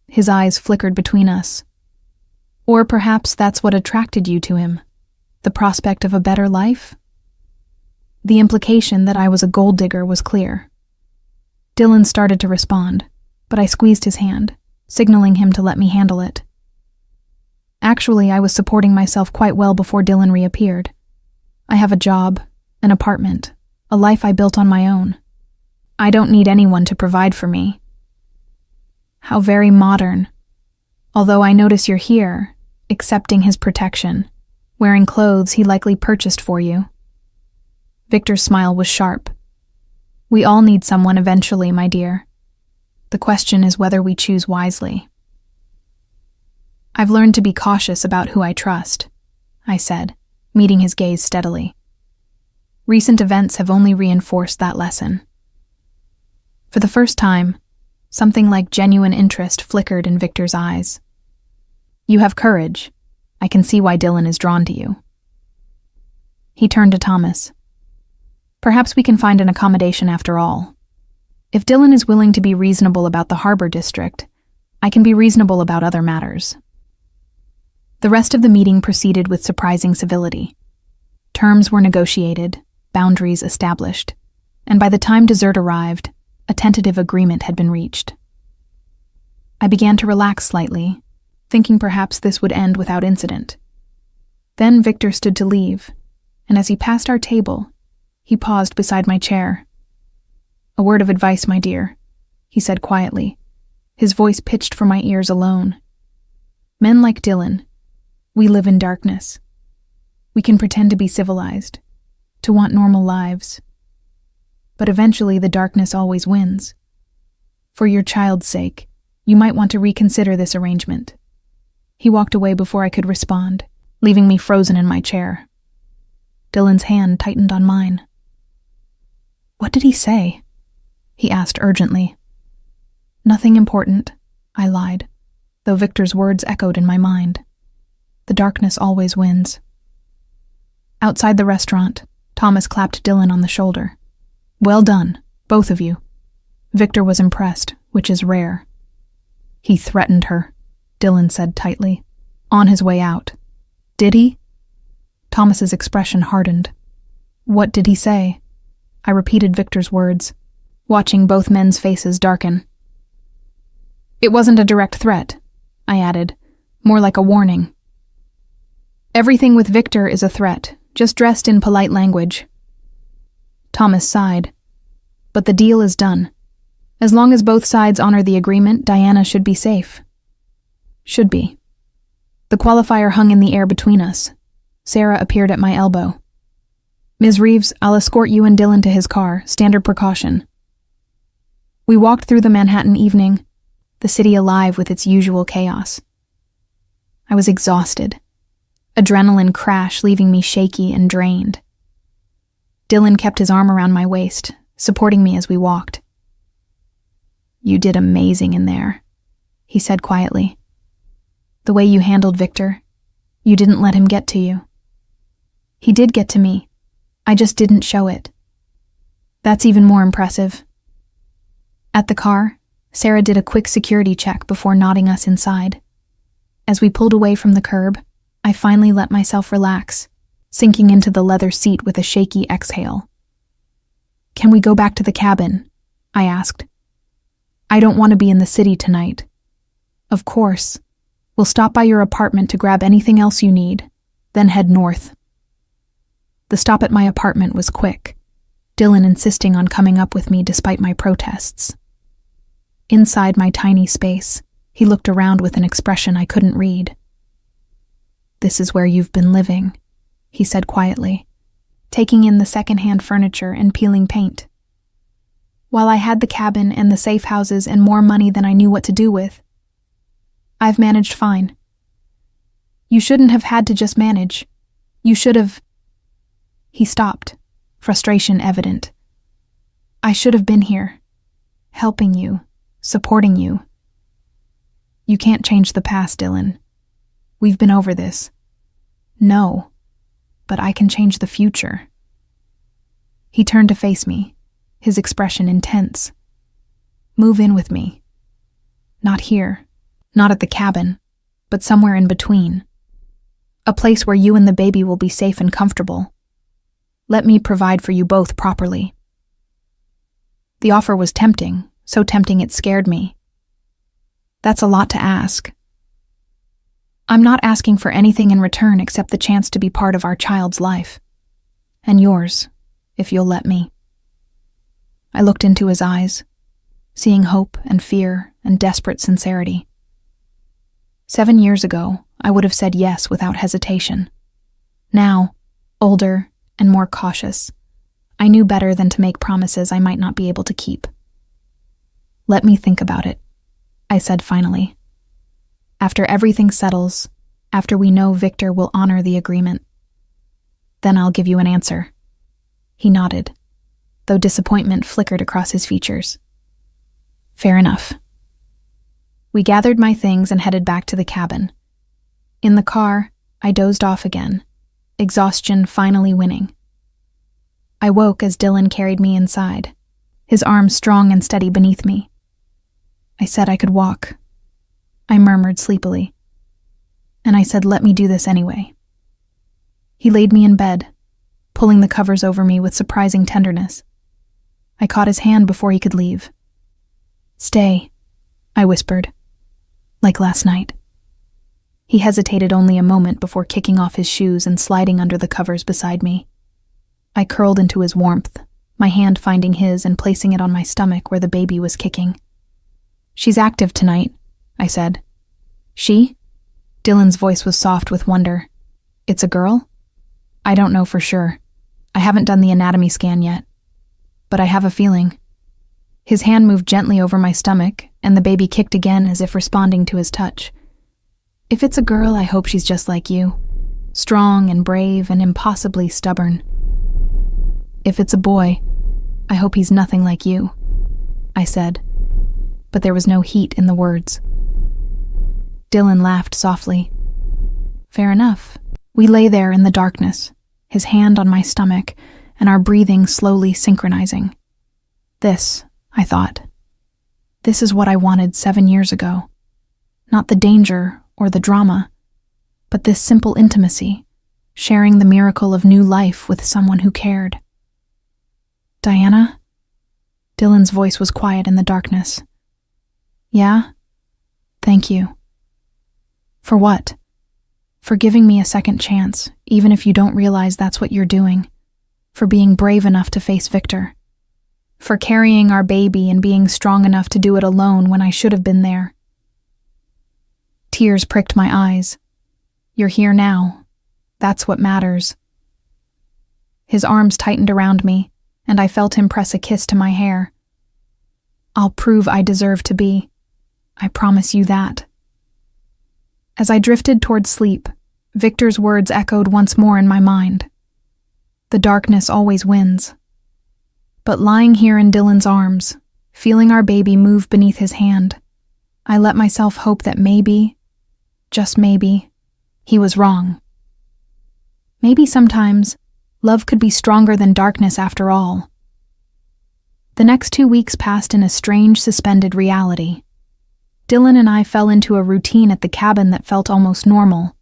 S1: His eyes flickered between us. Or perhaps that's what attracted you to him, the prospect of a better life? The implication that I was a gold digger was clear. Dylan started to respond, but I squeezed his hand, signaling him to let me handle it. Actually, I was supporting myself quite well before Dylan reappeared. I have a job, an apartment, a life I built on my own. I don't need anyone to provide for me. How very modern. Although I notice you're here, accepting his protection, wearing clothes he likely purchased for you. Viktor's smile was sharp. We all need someone eventually, my dear. The question is whether we choose wisely. I've learned to be cautious about who I trust, I said, meeting his gaze steadily. Recent events have only reinforced that lesson. For the first time, something like genuine interest flickered in Viktor's eyes. You have courage. I can see why Dylan is drawn to you. He turned to Thomas. Perhaps we can find an accommodation after all. If Dylan is willing to be reasonable about the harbor district, I can be reasonable about other matters. The rest of the meeting proceeded with surprising civility. Terms were negotiated, boundaries established, and by the time dessert arrived, a tentative agreement had been reached. I began to relax slightly, thinking perhaps this would end without incident. Then Victor stood to leave, and as he passed our table, he paused beside my chair. "A word of advice, my dear," he said quietly, his voice pitched for my ears alone. "Men like Dylan, we live in darkness. We can pretend to be civilized, to want normal lives. But eventually the darkness always wins. For your child's sake, you might want to reconsider this arrangement." He walked away before I could respond, leaving me frozen in my chair. Dylan's hand tightened on mine. "What did he say?" he asked urgently. "Nothing important," I lied, though Victor's words echoed in my mind. The darkness always wins. Outside the restaurant, Thomas clapped Dylan on the shoulder. "Well done, both of you." Victor was impressed, which is rare. "He threatened her," Dylan said tightly, on his way out. "Did he?" Thomas's expression hardened. "What did he say?" I repeated Victor's words, watching both men's faces darken. "It wasn't a direct threat," I added, more like a warning. "Everything with Victor is a threat, just dressed in polite language." Thomas sighed. "But the deal is done. As long as both sides honor the agreement, Diana should be safe." "Should be." The qualifier hung in the air between us. Sarah appeared at my elbow. "Ms. Reeves, I'll escort you and Dylan to his car, standard precaution." We walked through the Manhattan evening, the city alive with its usual chaos. I was exhausted. Adrenaline crashed, leaving me shaky and drained. Dylan kept his arm around my waist, supporting me as we walked. "You did amazing in there," he said quietly. "The way you handled Victor, you didn't let him get to you." "He did get to me. I just didn't show it." "That's even more impressive." At the car, Sarah did a quick security check before nodding us inside. As we pulled away from the curb, I finally let myself relax, sinking into the leather seat with a shaky exhale. "Can we go back to the cabin?" I asked. "I don't want to be in the city tonight." "Of course. We'll stop by your apartment to grab anything else you need, then head north." The stop at my apartment was quick, Dylan insisting on coming up with me despite my protests. Inside my tiny space, he looked around with an expression I couldn't read. "This is where you've been living," he said quietly, taking in the second-hand furniture and peeling paint. "While I had the cabin and the safe houses and more money than I knew what to do with. I've managed fine." "You shouldn't have had to just manage. You should have—" He stopped, frustration evident. "I should have been here, helping you, supporting you." "You can't change the past, Dylan. We've been over this." "No, but I can change the future." He turned to face me, his expression intense. "Move in with me. Not here, not at the cabin, but somewhere in between. A place where you and the baby will be safe and comfortable. Let me provide for you both properly." The offer was tempting, so tempting it scared me. "That's a lot to ask." "I'm not asking for anything in return except the chance to be part of our child's life. And yours, if you'll let me." I looked into his eyes, seeing hope and fear and desperate sincerity. 7 years ago, I would have said yes without hesitation. Now, older and more cautious, I knew better than to make promises I might not be able to keep. "Let me think about it," I said finally. "After everything settles, after we know Victor will honor the agreement, then I'll give you an answer." He nodded, though disappointment flickered across his features. "Fair enough." We gathered my things and headed back to the cabin. In the car, I dozed off again, exhaustion finally winning. I woke as Dylan carried me inside, his arms strong and steady beneath me. I said I could walk. I murmured sleepily. And I said, "Let me do this anyway." He laid me in bed, pulling the covers over me with surprising tenderness. I caught his hand before he could leave. "Stay," I whispered, "like last night." He hesitated only a moment before kicking off his shoes and sliding under the covers beside me. I curled into his warmth, my hand finding his and placing it on my stomach where the baby was kicking. "She's active tonight," I said. "She?" Dylan's voice was soft with wonder. "It's a girl?" "I don't know for sure. I haven't done the anatomy scan yet. But I have a feeling." His hand moved gently over my stomach, and the baby kicked again as if responding to his touch. "If it's a girl, I hope she's just like you. Strong and brave and impossibly stubborn. If it's a boy, I hope he's nothing like you," I said, but there was no heat in the words. Dylan laughed softly. "Fair enough." We lay there in the darkness, his hand on my stomach, and our breathing slowly synchronizing. This, I thought. This is what I wanted 7 years ago. Not the danger or the drama, but this simple intimacy, sharing the miracle of new life with someone who cared. "Diana?" Dylan's voice was quiet in the darkness. "Yeah? Thank you." "For what?" "For giving me a second chance, even if you don't realize that's what you're doing. For being brave enough to face Victor. For carrying our baby and being strong enough to do it alone when I should have been there." Tears pricked my eyes. "You're here now. That's what matters." His arms tightened around me, and I felt him press a kiss to my hair. "I'll prove I deserve to be. I promise you that." As I drifted toward sleep, Victor's words echoed once more in my mind. The darkness always wins. But lying here in Dylan's arms, feeling our baby move beneath his hand, I let myself hope that maybe, just maybe, he was wrong. Maybe sometimes, love could be stronger than darkness after all. The next 2 weeks passed in a strange, suspended reality. Dylan and I fell into a routine at the cabin that felt almost normal.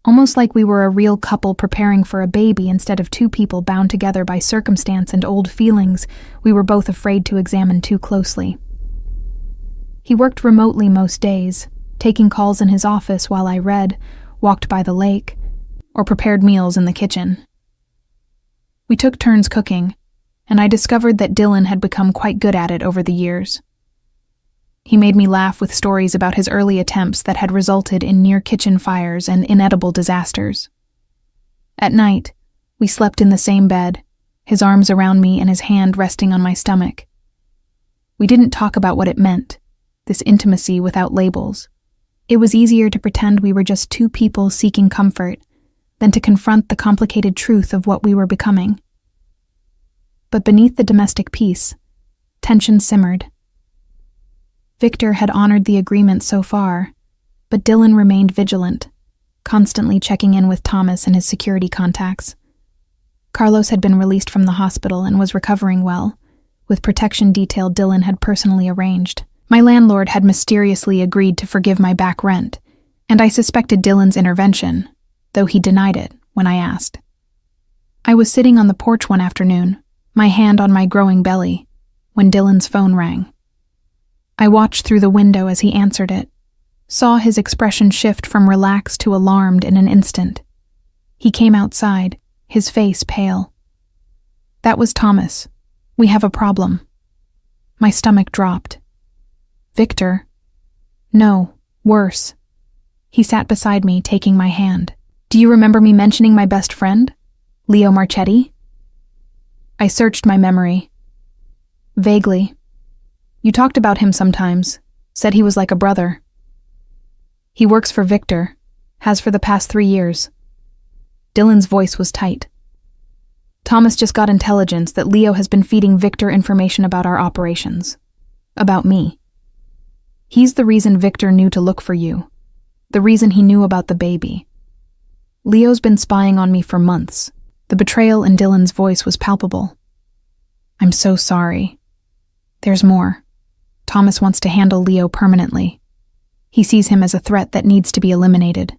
S1: Almost like we were a real couple preparing for a baby instead of two people bound together by circumstance and old feelings we were both afraid to examine too closely. He worked remotely most days, taking calls in his office while I read, walked by the lake, or prepared meals in the kitchen. We took turns cooking, and I discovered that Dylan had become quite good at it over the years. He made me laugh with stories about his early attempts that had resulted in near-kitchen fires and inedible disasters. At night, we slept in the same bed, his arms around me and his hand resting on my stomach. We didn't talk about what it meant, this intimacy without labels. It was easier to pretend we were just two people seeking comfort than to confront the complicated truth of what we were becoming. But beneath the domestic peace, tension simmered. Victor had honored the agreement so far, but Dylan remained vigilant, constantly checking in with Thomas and his security contacts. Carlos had been released from the hospital and was recovering well, with protection detail Dylan had personally arranged. My landlord had mysteriously agreed to forgive my back rent, and I suspected Dylan's intervention, though he denied it when I asked. I was sitting on the porch one afternoon, my hand on my growing belly, when Dylan's phone rang. I watched through the window as he answered it, saw his expression shift from relaxed to alarmed in an instant. He came outside, his face pale. "That was Thomas. We have a problem." My stomach dropped. "Victor?" "No, worse." He sat beside me, taking my hand. "Do you remember me mentioning my best friend, Leo Marchetti?" I searched my memory. "Vaguely. You talked about him sometimes, said he was like a brother." "He works for Victor, has for the past 3 years. Dylan's voice was tight. "Thomas just got intelligence that Leo has been feeding Victor information about our operations. About me. He's the reason Victor knew to look for you. The reason he knew about the baby. Leo's been spying on me for months." The betrayal in Dylan's voice was palpable. "I'm so sorry. There's more. Thomas wants to handle Leo permanently. He sees him as a threat that needs to be eliminated."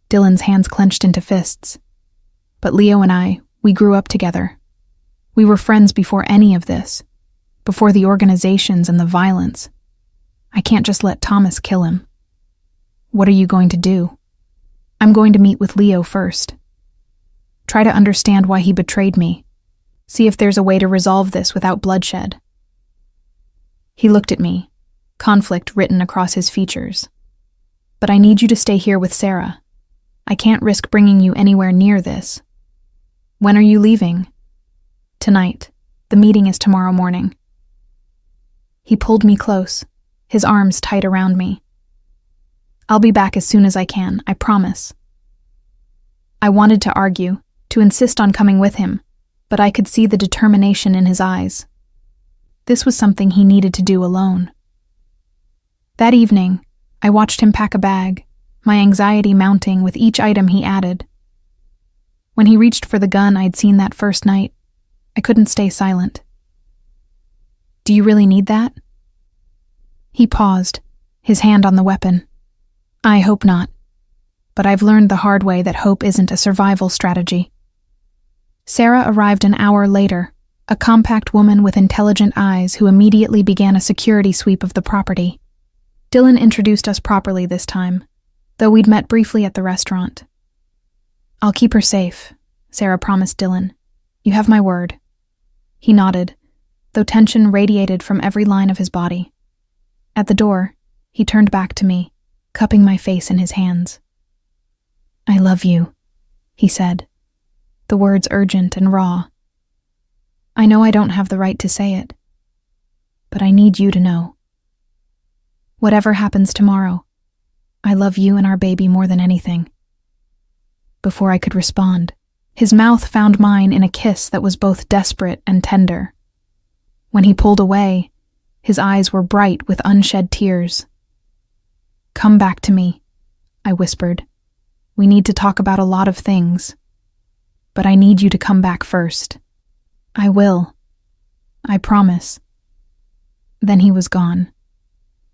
S1: Dylan's hands clenched into fists. "But Leo and I, we grew up together. We were friends before any of this, before the organizations and the violence. I can't just let Thomas kill him." What are you going to do? I'm going to meet with Leo first. Try to understand why he betrayed me. See if there's a way to resolve this without bloodshed. He looked at me, conflict written across his features. But I need you to stay here with Sarah. I can't risk bringing you anywhere near this. When are you leaving? Tonight. The meeting is tomorrow morning. He pulled me close, his arms tight around me. I'll be back as soon as I can, I promise. I wanted to argue, to insist on coming with him, but I could see the determination in his eyes. This was something he needed to do alone. That evening, I watched him pack a bag, my anxiety mounting with each item he added. When he reached for the gun I'd seen that first night, I couldn't stay silent. Do you really need that? He paused, his hand on the weapon. I hope not, but I've learned the hard way that hope isn't a survival strategy. Sarah arrived an hour later, a compact woman with intelligent eyes who immediately began a security sweep of the property. Dylan introduced us properly this time, though we'd met briefly at the restaurant. I'll keep her safe, Sarah promised Dylan. You have my word. He nodded, though tension radiated from every line of his body. At the door, he turned back to me, cupping my face in his hands. I love you, he said, the words urgent and raw. I know I don't have the right to say it, but I need you to know. Whatever happens tomorrow, I love you and our baby more than anything. Before I could respond, his mouth found mine in a kiss that was both desperate and tender. When he pulled away, his eyes were bright with unshed tears. Come back to me, I whispered. We need to talk about a lot of things, but I need you to come back first. I will. I promise. Then he was gone,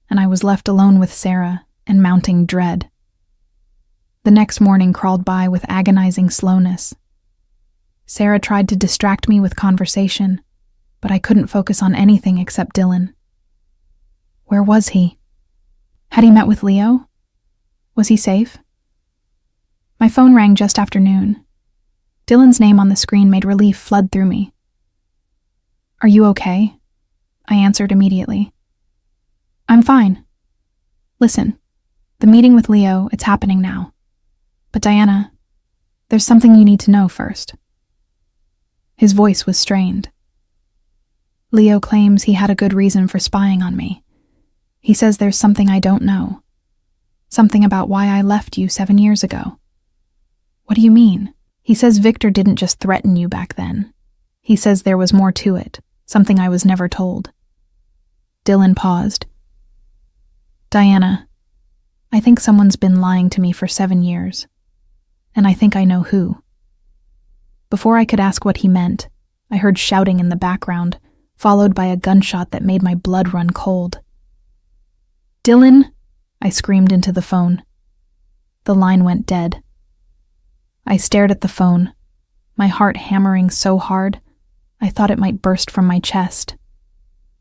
S1: and I was left alone with Sarah and mounting dread. The next morning crawled by with agonizing slowness. Sarah tried to distract me with conversation, but I couldn't focus on anything except Dylan. Where was he? Had he met with Leo? Was he safe? My phone rang just after noon. Dylan's name on the screen made relief flood through me. Are you okay? I answered immediately. I'm fine. Listen, the meeting with Leo, it's happening now. But Diana, there's something you need to know first. His voice was strained. Leo claims he had a good reason for spying on me. He says there's something I don't know. Something about why I left you 7 years ago. What do you mean? He says Victor didn't just threaten you back then. He says there was more to it, something I was never told. Dylan paused. Diana, I think someone's been lying to me for 7 years, and I think I know who. Before I could ask what he meant, I heard shouting in the background, followed by a gunshot that made my blood run cold. Dylan, I screamed into the phone. The line went dead. I stared at the phone, my heart hammering so hard, I thought it might burst from my chest.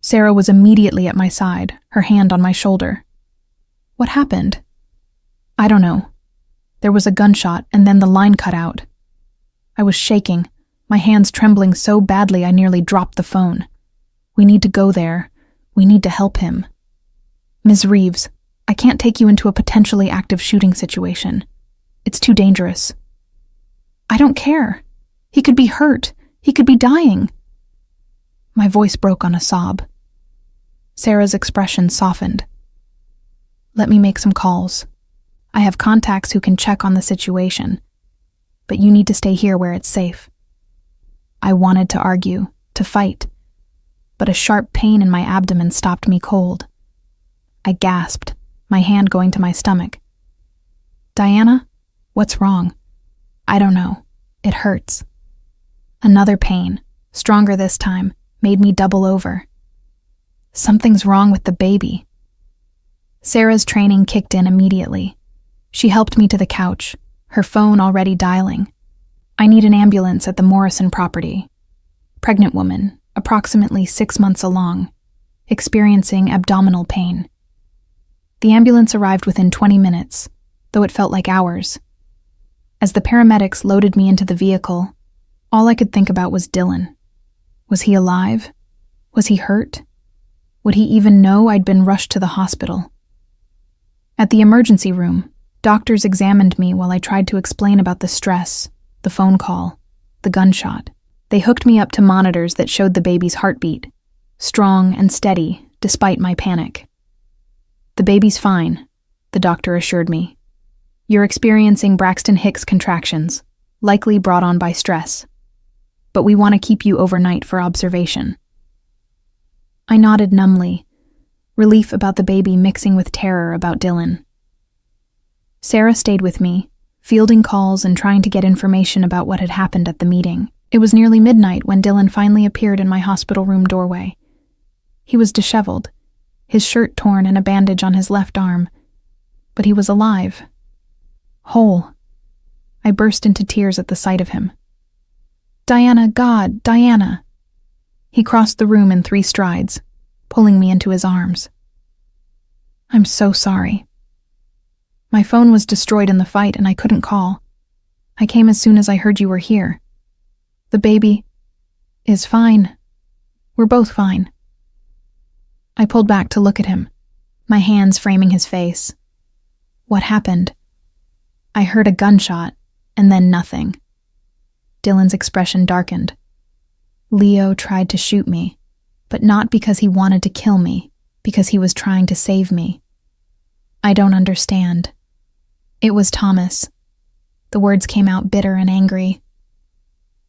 S1: Sarah was immediately at my side, her hand on my shoulder. What happened? I don't know. There was a gunshot, and then the line cut out. I was shaking, my hands trembling so badly I nearly dropped the phone. We need to go there. We need to help him. Ms. Reeves, I can't take you into a potentially active shooting situation. It's too dangerous. I don't care. He could be hurt. He could be dying. My voice broke on a sob. Sarah's expression softened. Let me make some calls. I have contacts who can check on the situation, but you need to stay here where it's safe. I wanted to argue, to fight, but a sharp pain in my abdomen stopped me cold. I gasped, my hand going to my stomach. Diana, what's wrong? I don't know. It hurts. Another pain, stronger this time, made me double over. Something's wrong with the baby. Sarah's training kicked in immediately. She helped me to the couch, her phone already dialing. I need an ambulance at the Morrison property. Pregnant woman, approximately 6 months along, experiencing abdominal pain. The ambulance arrived within 20 minutes, though it felt like hours. As the paramedics loaded me into the vehicle, all I could think about was Dylan. Was he alive? Was he hurt? Would he even know I'd been rushed to the hospital? At the emergency room, doctors examined me while I tried to explain about the stress, the phone call, the gunshot. They hooked me up to monitors that showed the baby's heartbeat, strong and steady despite my panic. "The baby's fine," the doctor assured me. "You're experiencing Braxton Hicks contractions, likely brought on by stress. But we want to keep you overnight for observation." I nodded numbly, relief about the baby mixing with terror about Dylan. Sarah stayed with me, fielding calls and trying to get information about what had happened at the meeting. It was nearly midnight when Dylan finally appeared in my hospital room doorway. He was disheveled, his shirt torn and a bandage on his left arm, but he was alive. Whole. I burst into tears at the sight of him. "Diana, God, Diana!" He crossed the room in 3 strides, pulling me into his arms. "I'm so sorry. My phone was destroyed in the fight and I couldn't call. I came as soon as I heard you were here. The baby is fine. We're both fine." I pulled back to look at him, my hands framing his face. What happened? I heard a gunshot, and then nothing. Dylan's expression darkened. Leo tried to shoot me, but not because he wanted to kill me, because he was trying to save me. I don't understand. It was Thomas. The words came out bitter and angry.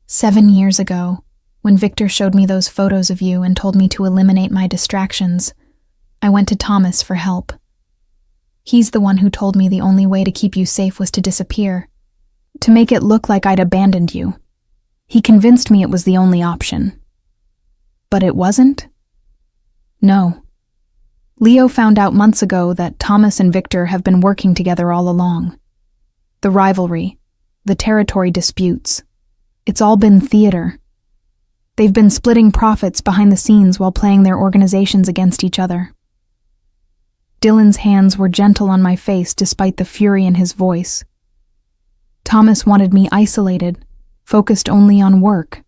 S1: 7 years ago, when Victor showed me those photos of you and told me to eliminate my distractions, I went to Thomas for help. He's the one who told me the only way to keep you safe was to disappear, to make it look like I'd abandoned you. He convinced me it was the only option. But it wasn't? No. Leo found out months ago that Thomas and Victor have been working together all along. The rivalry, the territory disputes, it's all been theater. They've been splitting profits behind the scenes while playing their organizations against each other. Dylan's hands were gentle on my face despite the fury in his voice. Thomas wanted me isolated, focused only on work.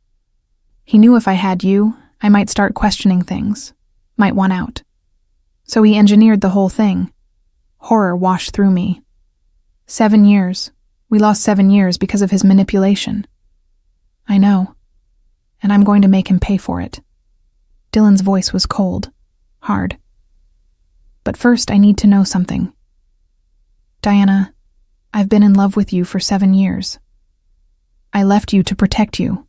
S1: He knew if I had you, I might start questioning things, might want out. So he engineered the whole thing. Horror washed through me. 7 years. We lost 7 years because of his manipulation. I know. And I'm going to make him pay for it. Dylan's voice was cold, hard. But first I need to know something. Diana, I've been in love with you for 7 years. I left you to protect you.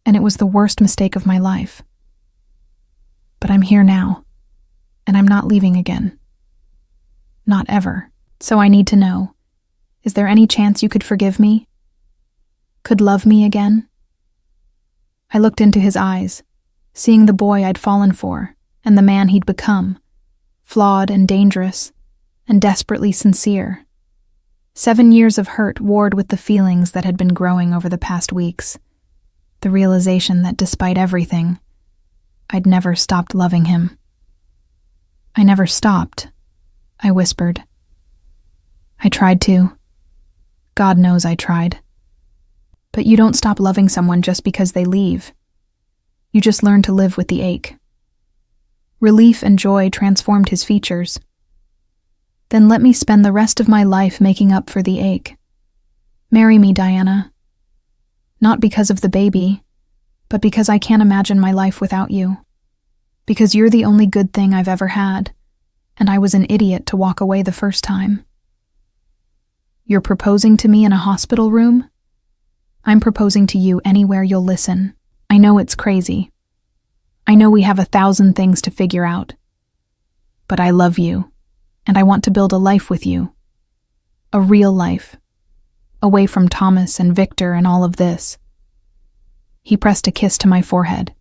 S1: And it was the worst mistake of my life. But I'm here now, and I'm not leaving again. Not ever. So I need to know, is there any chance you could forgive me? Could love me again? I looked into his eyes, seeing the boy I'd fallen for, and the man he'd become, flawed and dangerous, and desperately sincere. 7 years of hurt warred with the feelings that had been growing over the past weeks, the realization that despite everything, I'd never stopped loving him. I never stopped, I whispered. I tried to. God knows I tried. But you don't stop loving someone just because they leave. You just learn to live with the ache. Relief and joy transformed his features. Then let me spend the rest of my life making up for the ache. Marry me, Diana. Not because of the baby, but because I can't imagine my life without you. Because you're the only good thing I've ever had, and I was an idiot to walk away the first time. You're proposing to me in a hospital room? I'm proposing to you anywhere you'll listen. I know it's crazy. I know we have 1,000 things to figure out. But I love you, and I want to build a life with you. A real life. Away from Thomas and Victor and all of this. He pressed a kiss to my forehead.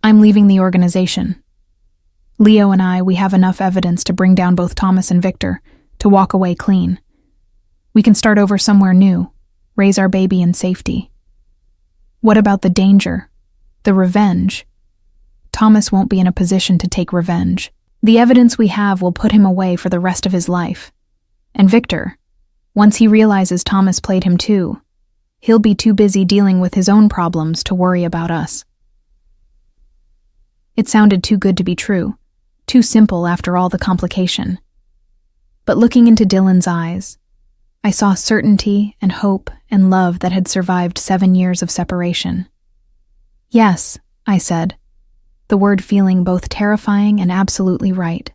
S1: I'm leaving the organization. Leo and I, we have enough evidence to bring down both Thomas and Victor, to walk away clean. We can start over somewhere new, raise our baby in safety. What about the danger? The revenge? Thomas won't be in a position to take revenge. The evidence we have will put him away for the rest of his life. And Victor, once he realizes Thomas played him too, he'll be too busy dealing with his own problems to worry about us. It sounded too good to be true, too simple after all the complication. But looking into Dylan's eyes, I saw certainty and hope and love that had survived 7 years of separation. Yes, I said, the word feeling both terrifying and absolutely right.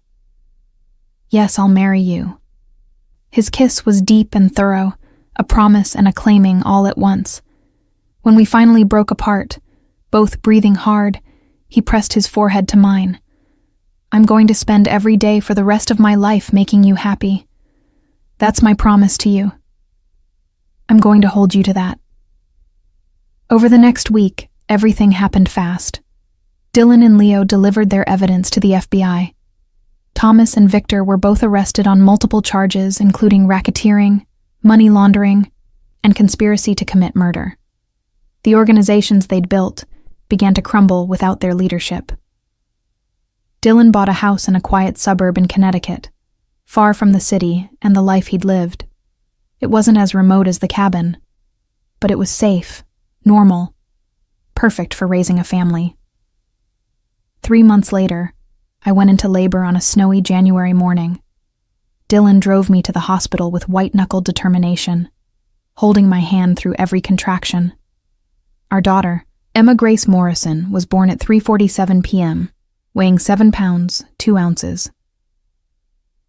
S1: Yes, I'll marry you. His kiss was deep and thorough, a promise and a claiming all at once. When we finally broke apart, both breathing hard, he pressed his forehead to mine. I'm going to spend every day for the rest of my life making you happy. That's my promise to you. I'm going to hold you to that. Over the next week, everything happened fast. Dylan and Leo delivered their evidence to the FBI. Thomas and Victor were both arrested on multiple charges, including racketeering, money laundering, and conspiracy to commit murder. The organizations they'd built began to crumble without their leadership. Dylan bought a house in a quiet suburb in Connecticut, far from the city and the life he'd lived. It wasn't as remote as the cabin, but it was safe, normal, perfect for raising a family. 3 months later, I went into labor on a snowy January morning. Dylan drove me to the hospital with white-knuckled determination, holding my hand through every contraction. Our daughter, Emma Grace Morrison, was born at 3:47 p.m., weighing 7 pounds, 2 ounces.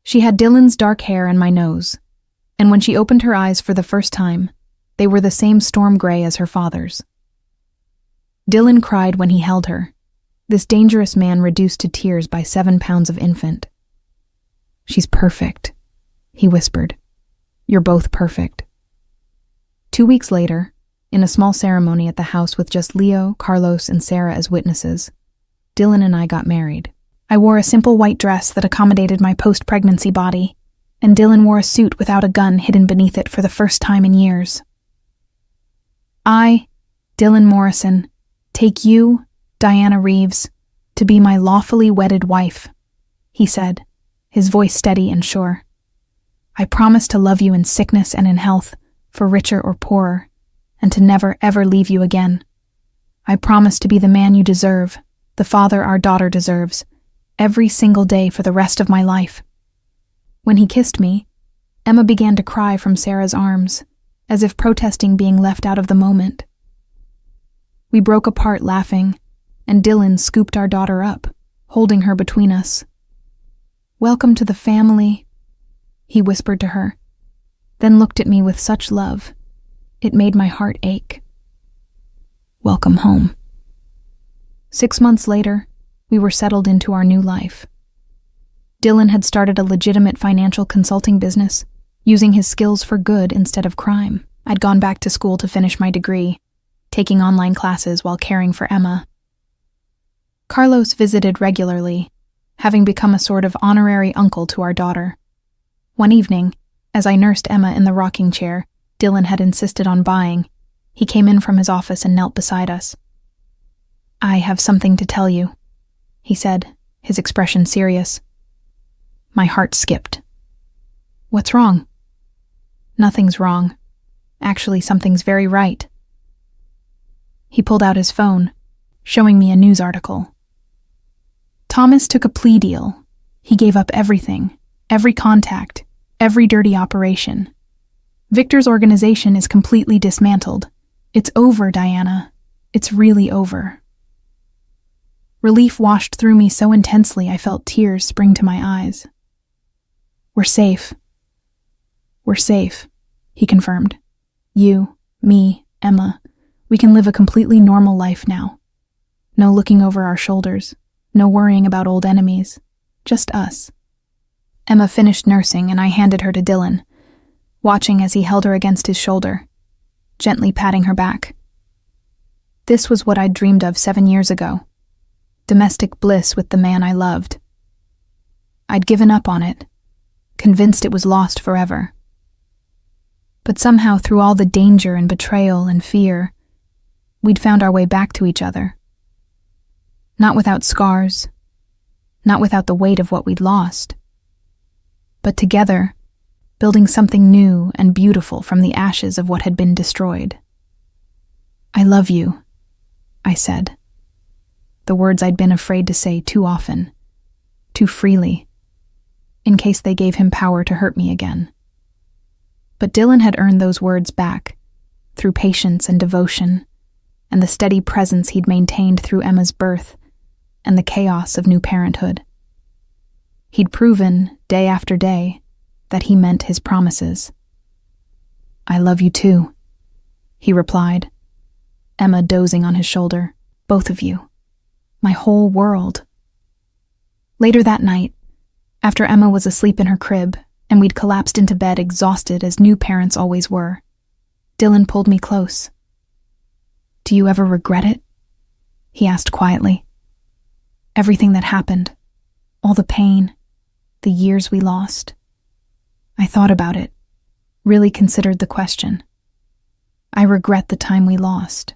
S1: She had Dylan's dark hair and my nose, and when she opened her eyes for the first time, they were the same storm gray as her father's. Dylan cried when he held her, this dangerous man reduced to tears by 7 pounds of infant. She's perfect, he whispered. You're both perfect. 2 weeks later, in a small ceremony at the house with just Leo, Carlos, and Sarah as witnesses, Dylan and I got married. I wore a simple white dress that accommodated my post-pregnancy body, and Dylan wore a suit without a gun hidden beneath it for the first time in years. I, Dylan Morrison, take you, Diana Reeves, to be my lawfully wedded wife, he said, his voice steady and sure. I promise to love you in sickness and in health, for richer or poorer, and to never ever leave you again. I promise to be the man you deserve, the father our daughter deserves, every single day for the rest of my life. When he kissed me, Emma began to cry from Sarah's arms, as if protesting being left out of the moment. We broke apart laughing, and Dylan scooped our daughter up, holding her between us. Welcome to the family, he whispered to her, then looked at me with such love, it made my heart ache. Welcome home. 6 months later, we were settled into our new life. Dylan had started a legitimate financial consulting business, using his skills for good instead of crime. I'd gone back to school to finish my degree, taking online classes while caring for Emma. Carlos visited regularly, having become a sort of honorary uncle to our daughter. One evening, as I nursed Emma in the rocking chair Dylan had insisted on buying, he came in from his office and knelt beside us. I have something to tell you, he said, his expression serious. My heart skipped. What's wrong? Nothing's wrong. Actually, something's very right. He pulled out his phone, showing me a news article. Thomas took a plea deal. He gave up everything, every contact, every dirty operation. Victor's organization is completely dismantled. It's over, Diana. It's really over. Relief washed through me so intensely I felt tears spring to my eyes. We're safe. We're safe, he confirmed. You, me, Emma, we can live a completely normal life now. No looking over our shoulders, no worrying about old enemies, just us. Emma finished nursing and I handed her to Dylan, watching as he held her against his shoulder, gently patting her back. This was what I'd dreamed of 7 years ago. Domestic bliss with the man I loved. I'd given up on it, convinced it was lost forever. But somehow through all the danger and betrayal and fear, we'd found our way back to each other. Not without scars, not without the weight of what we'd lost. But together, building something new and beautiful from the ashes of what had been destroyed. "I love you," I said. The words I'd been afraid to say too often, too freely, in case they gave him power to hurt me again. But Dylan had earned those words back, through patience and devotion, and the steady presence he'd maintained through Emma's birth and the chaos of new parenthood. He'd proven, day after day, that he meant his promises. "I love you too," he replied, Emma dozing on his shoulder. "Both of you. My whole world." Later that night, after Emma was asleep in her crib and we'd collapsed into bed exhausted as new parents always were, Dylan pulled me close. "Do you ever regret it?" he asked quietly. "Everything that happened, all the pain, the years we lost." I thought about it, really considered the question. I regret the time we lost.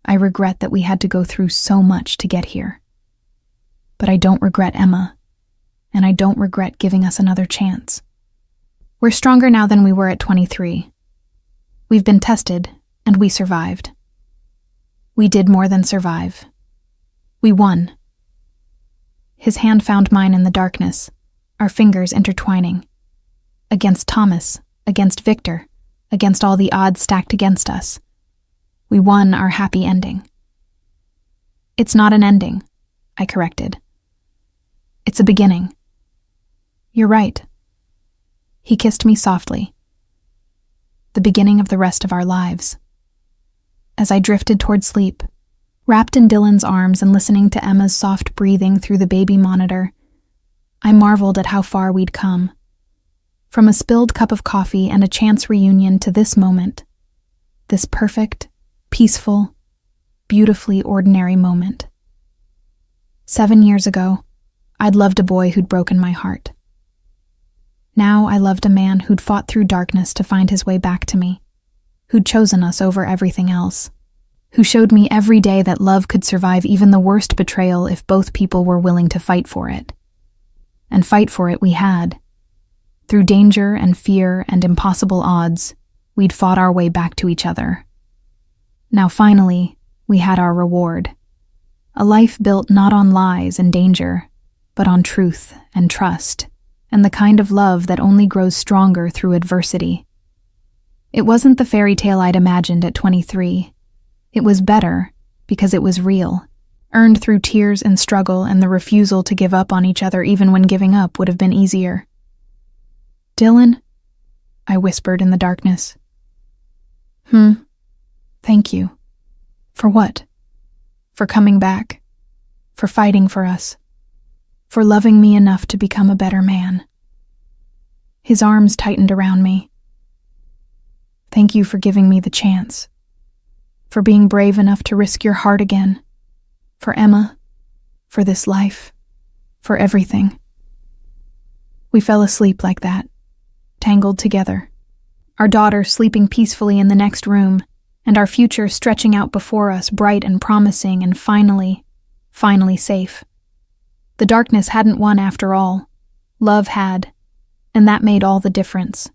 S1: I regret that we had to go through so much to get here. But I don't regret Emma, and I don't regret giving us another chance. We're stronger now than we were at 23. We've been tested, and we survived. We did more than survive. We won. His hand found mine in the darkness, our fingers intertwining. Against Thomas, against Victor, against all the odds stacked against us. We won our happy ending. "It's not an ending," I corrected. "It's a beginning." "You're right." He kissed me softly. The beginning of the rest of our lives. As I drifted toward sleep, wrapped in Dylan's arms and listening to Emma's soft breathing through the baby monitor, I marveled at how far we'd come. From a spilled cup of coffee and a chance reunion to this moment, this perfect, peaceful, beautifully ordinary moment. 7 years ago, I'd loved a boy who'd broken my heart. Now I loved a man who'd fought through darkness to find his way back to me, who'd chosen us over everything else, who showed me every day that love could survive even the worst betrayal if both people were willing to fight for it. And fight for it we had. Through danger and fear and impossible odds, we'd fought our way back to each other. Now finally, we had our reward. A life built not on lies and danger, but on truth and trust, and the kind of love that only grows stronger through adversity. It wasn't the fairy tale I'd imagined at 23. It was better, because it was real, earned through tears and struggle and the refusal to give up on each other even when giving up would have been easier. "Dylan?" I whispered in the darkness. Thank you." "For what?" "For coming back. For fighting for us. For loving me enough to become a better man." His arms tightened around me. "Thank you for giving me the chance. For being brave enough to risk your heart again. For Emma. For this life. For everything." We fell asleep like that, tangled together, our daughter sleeping peacefully in the next room, and our future stretching out before us bright and promising and finally safe. The darkness hadn't won after all. Love had, and that made all the difference.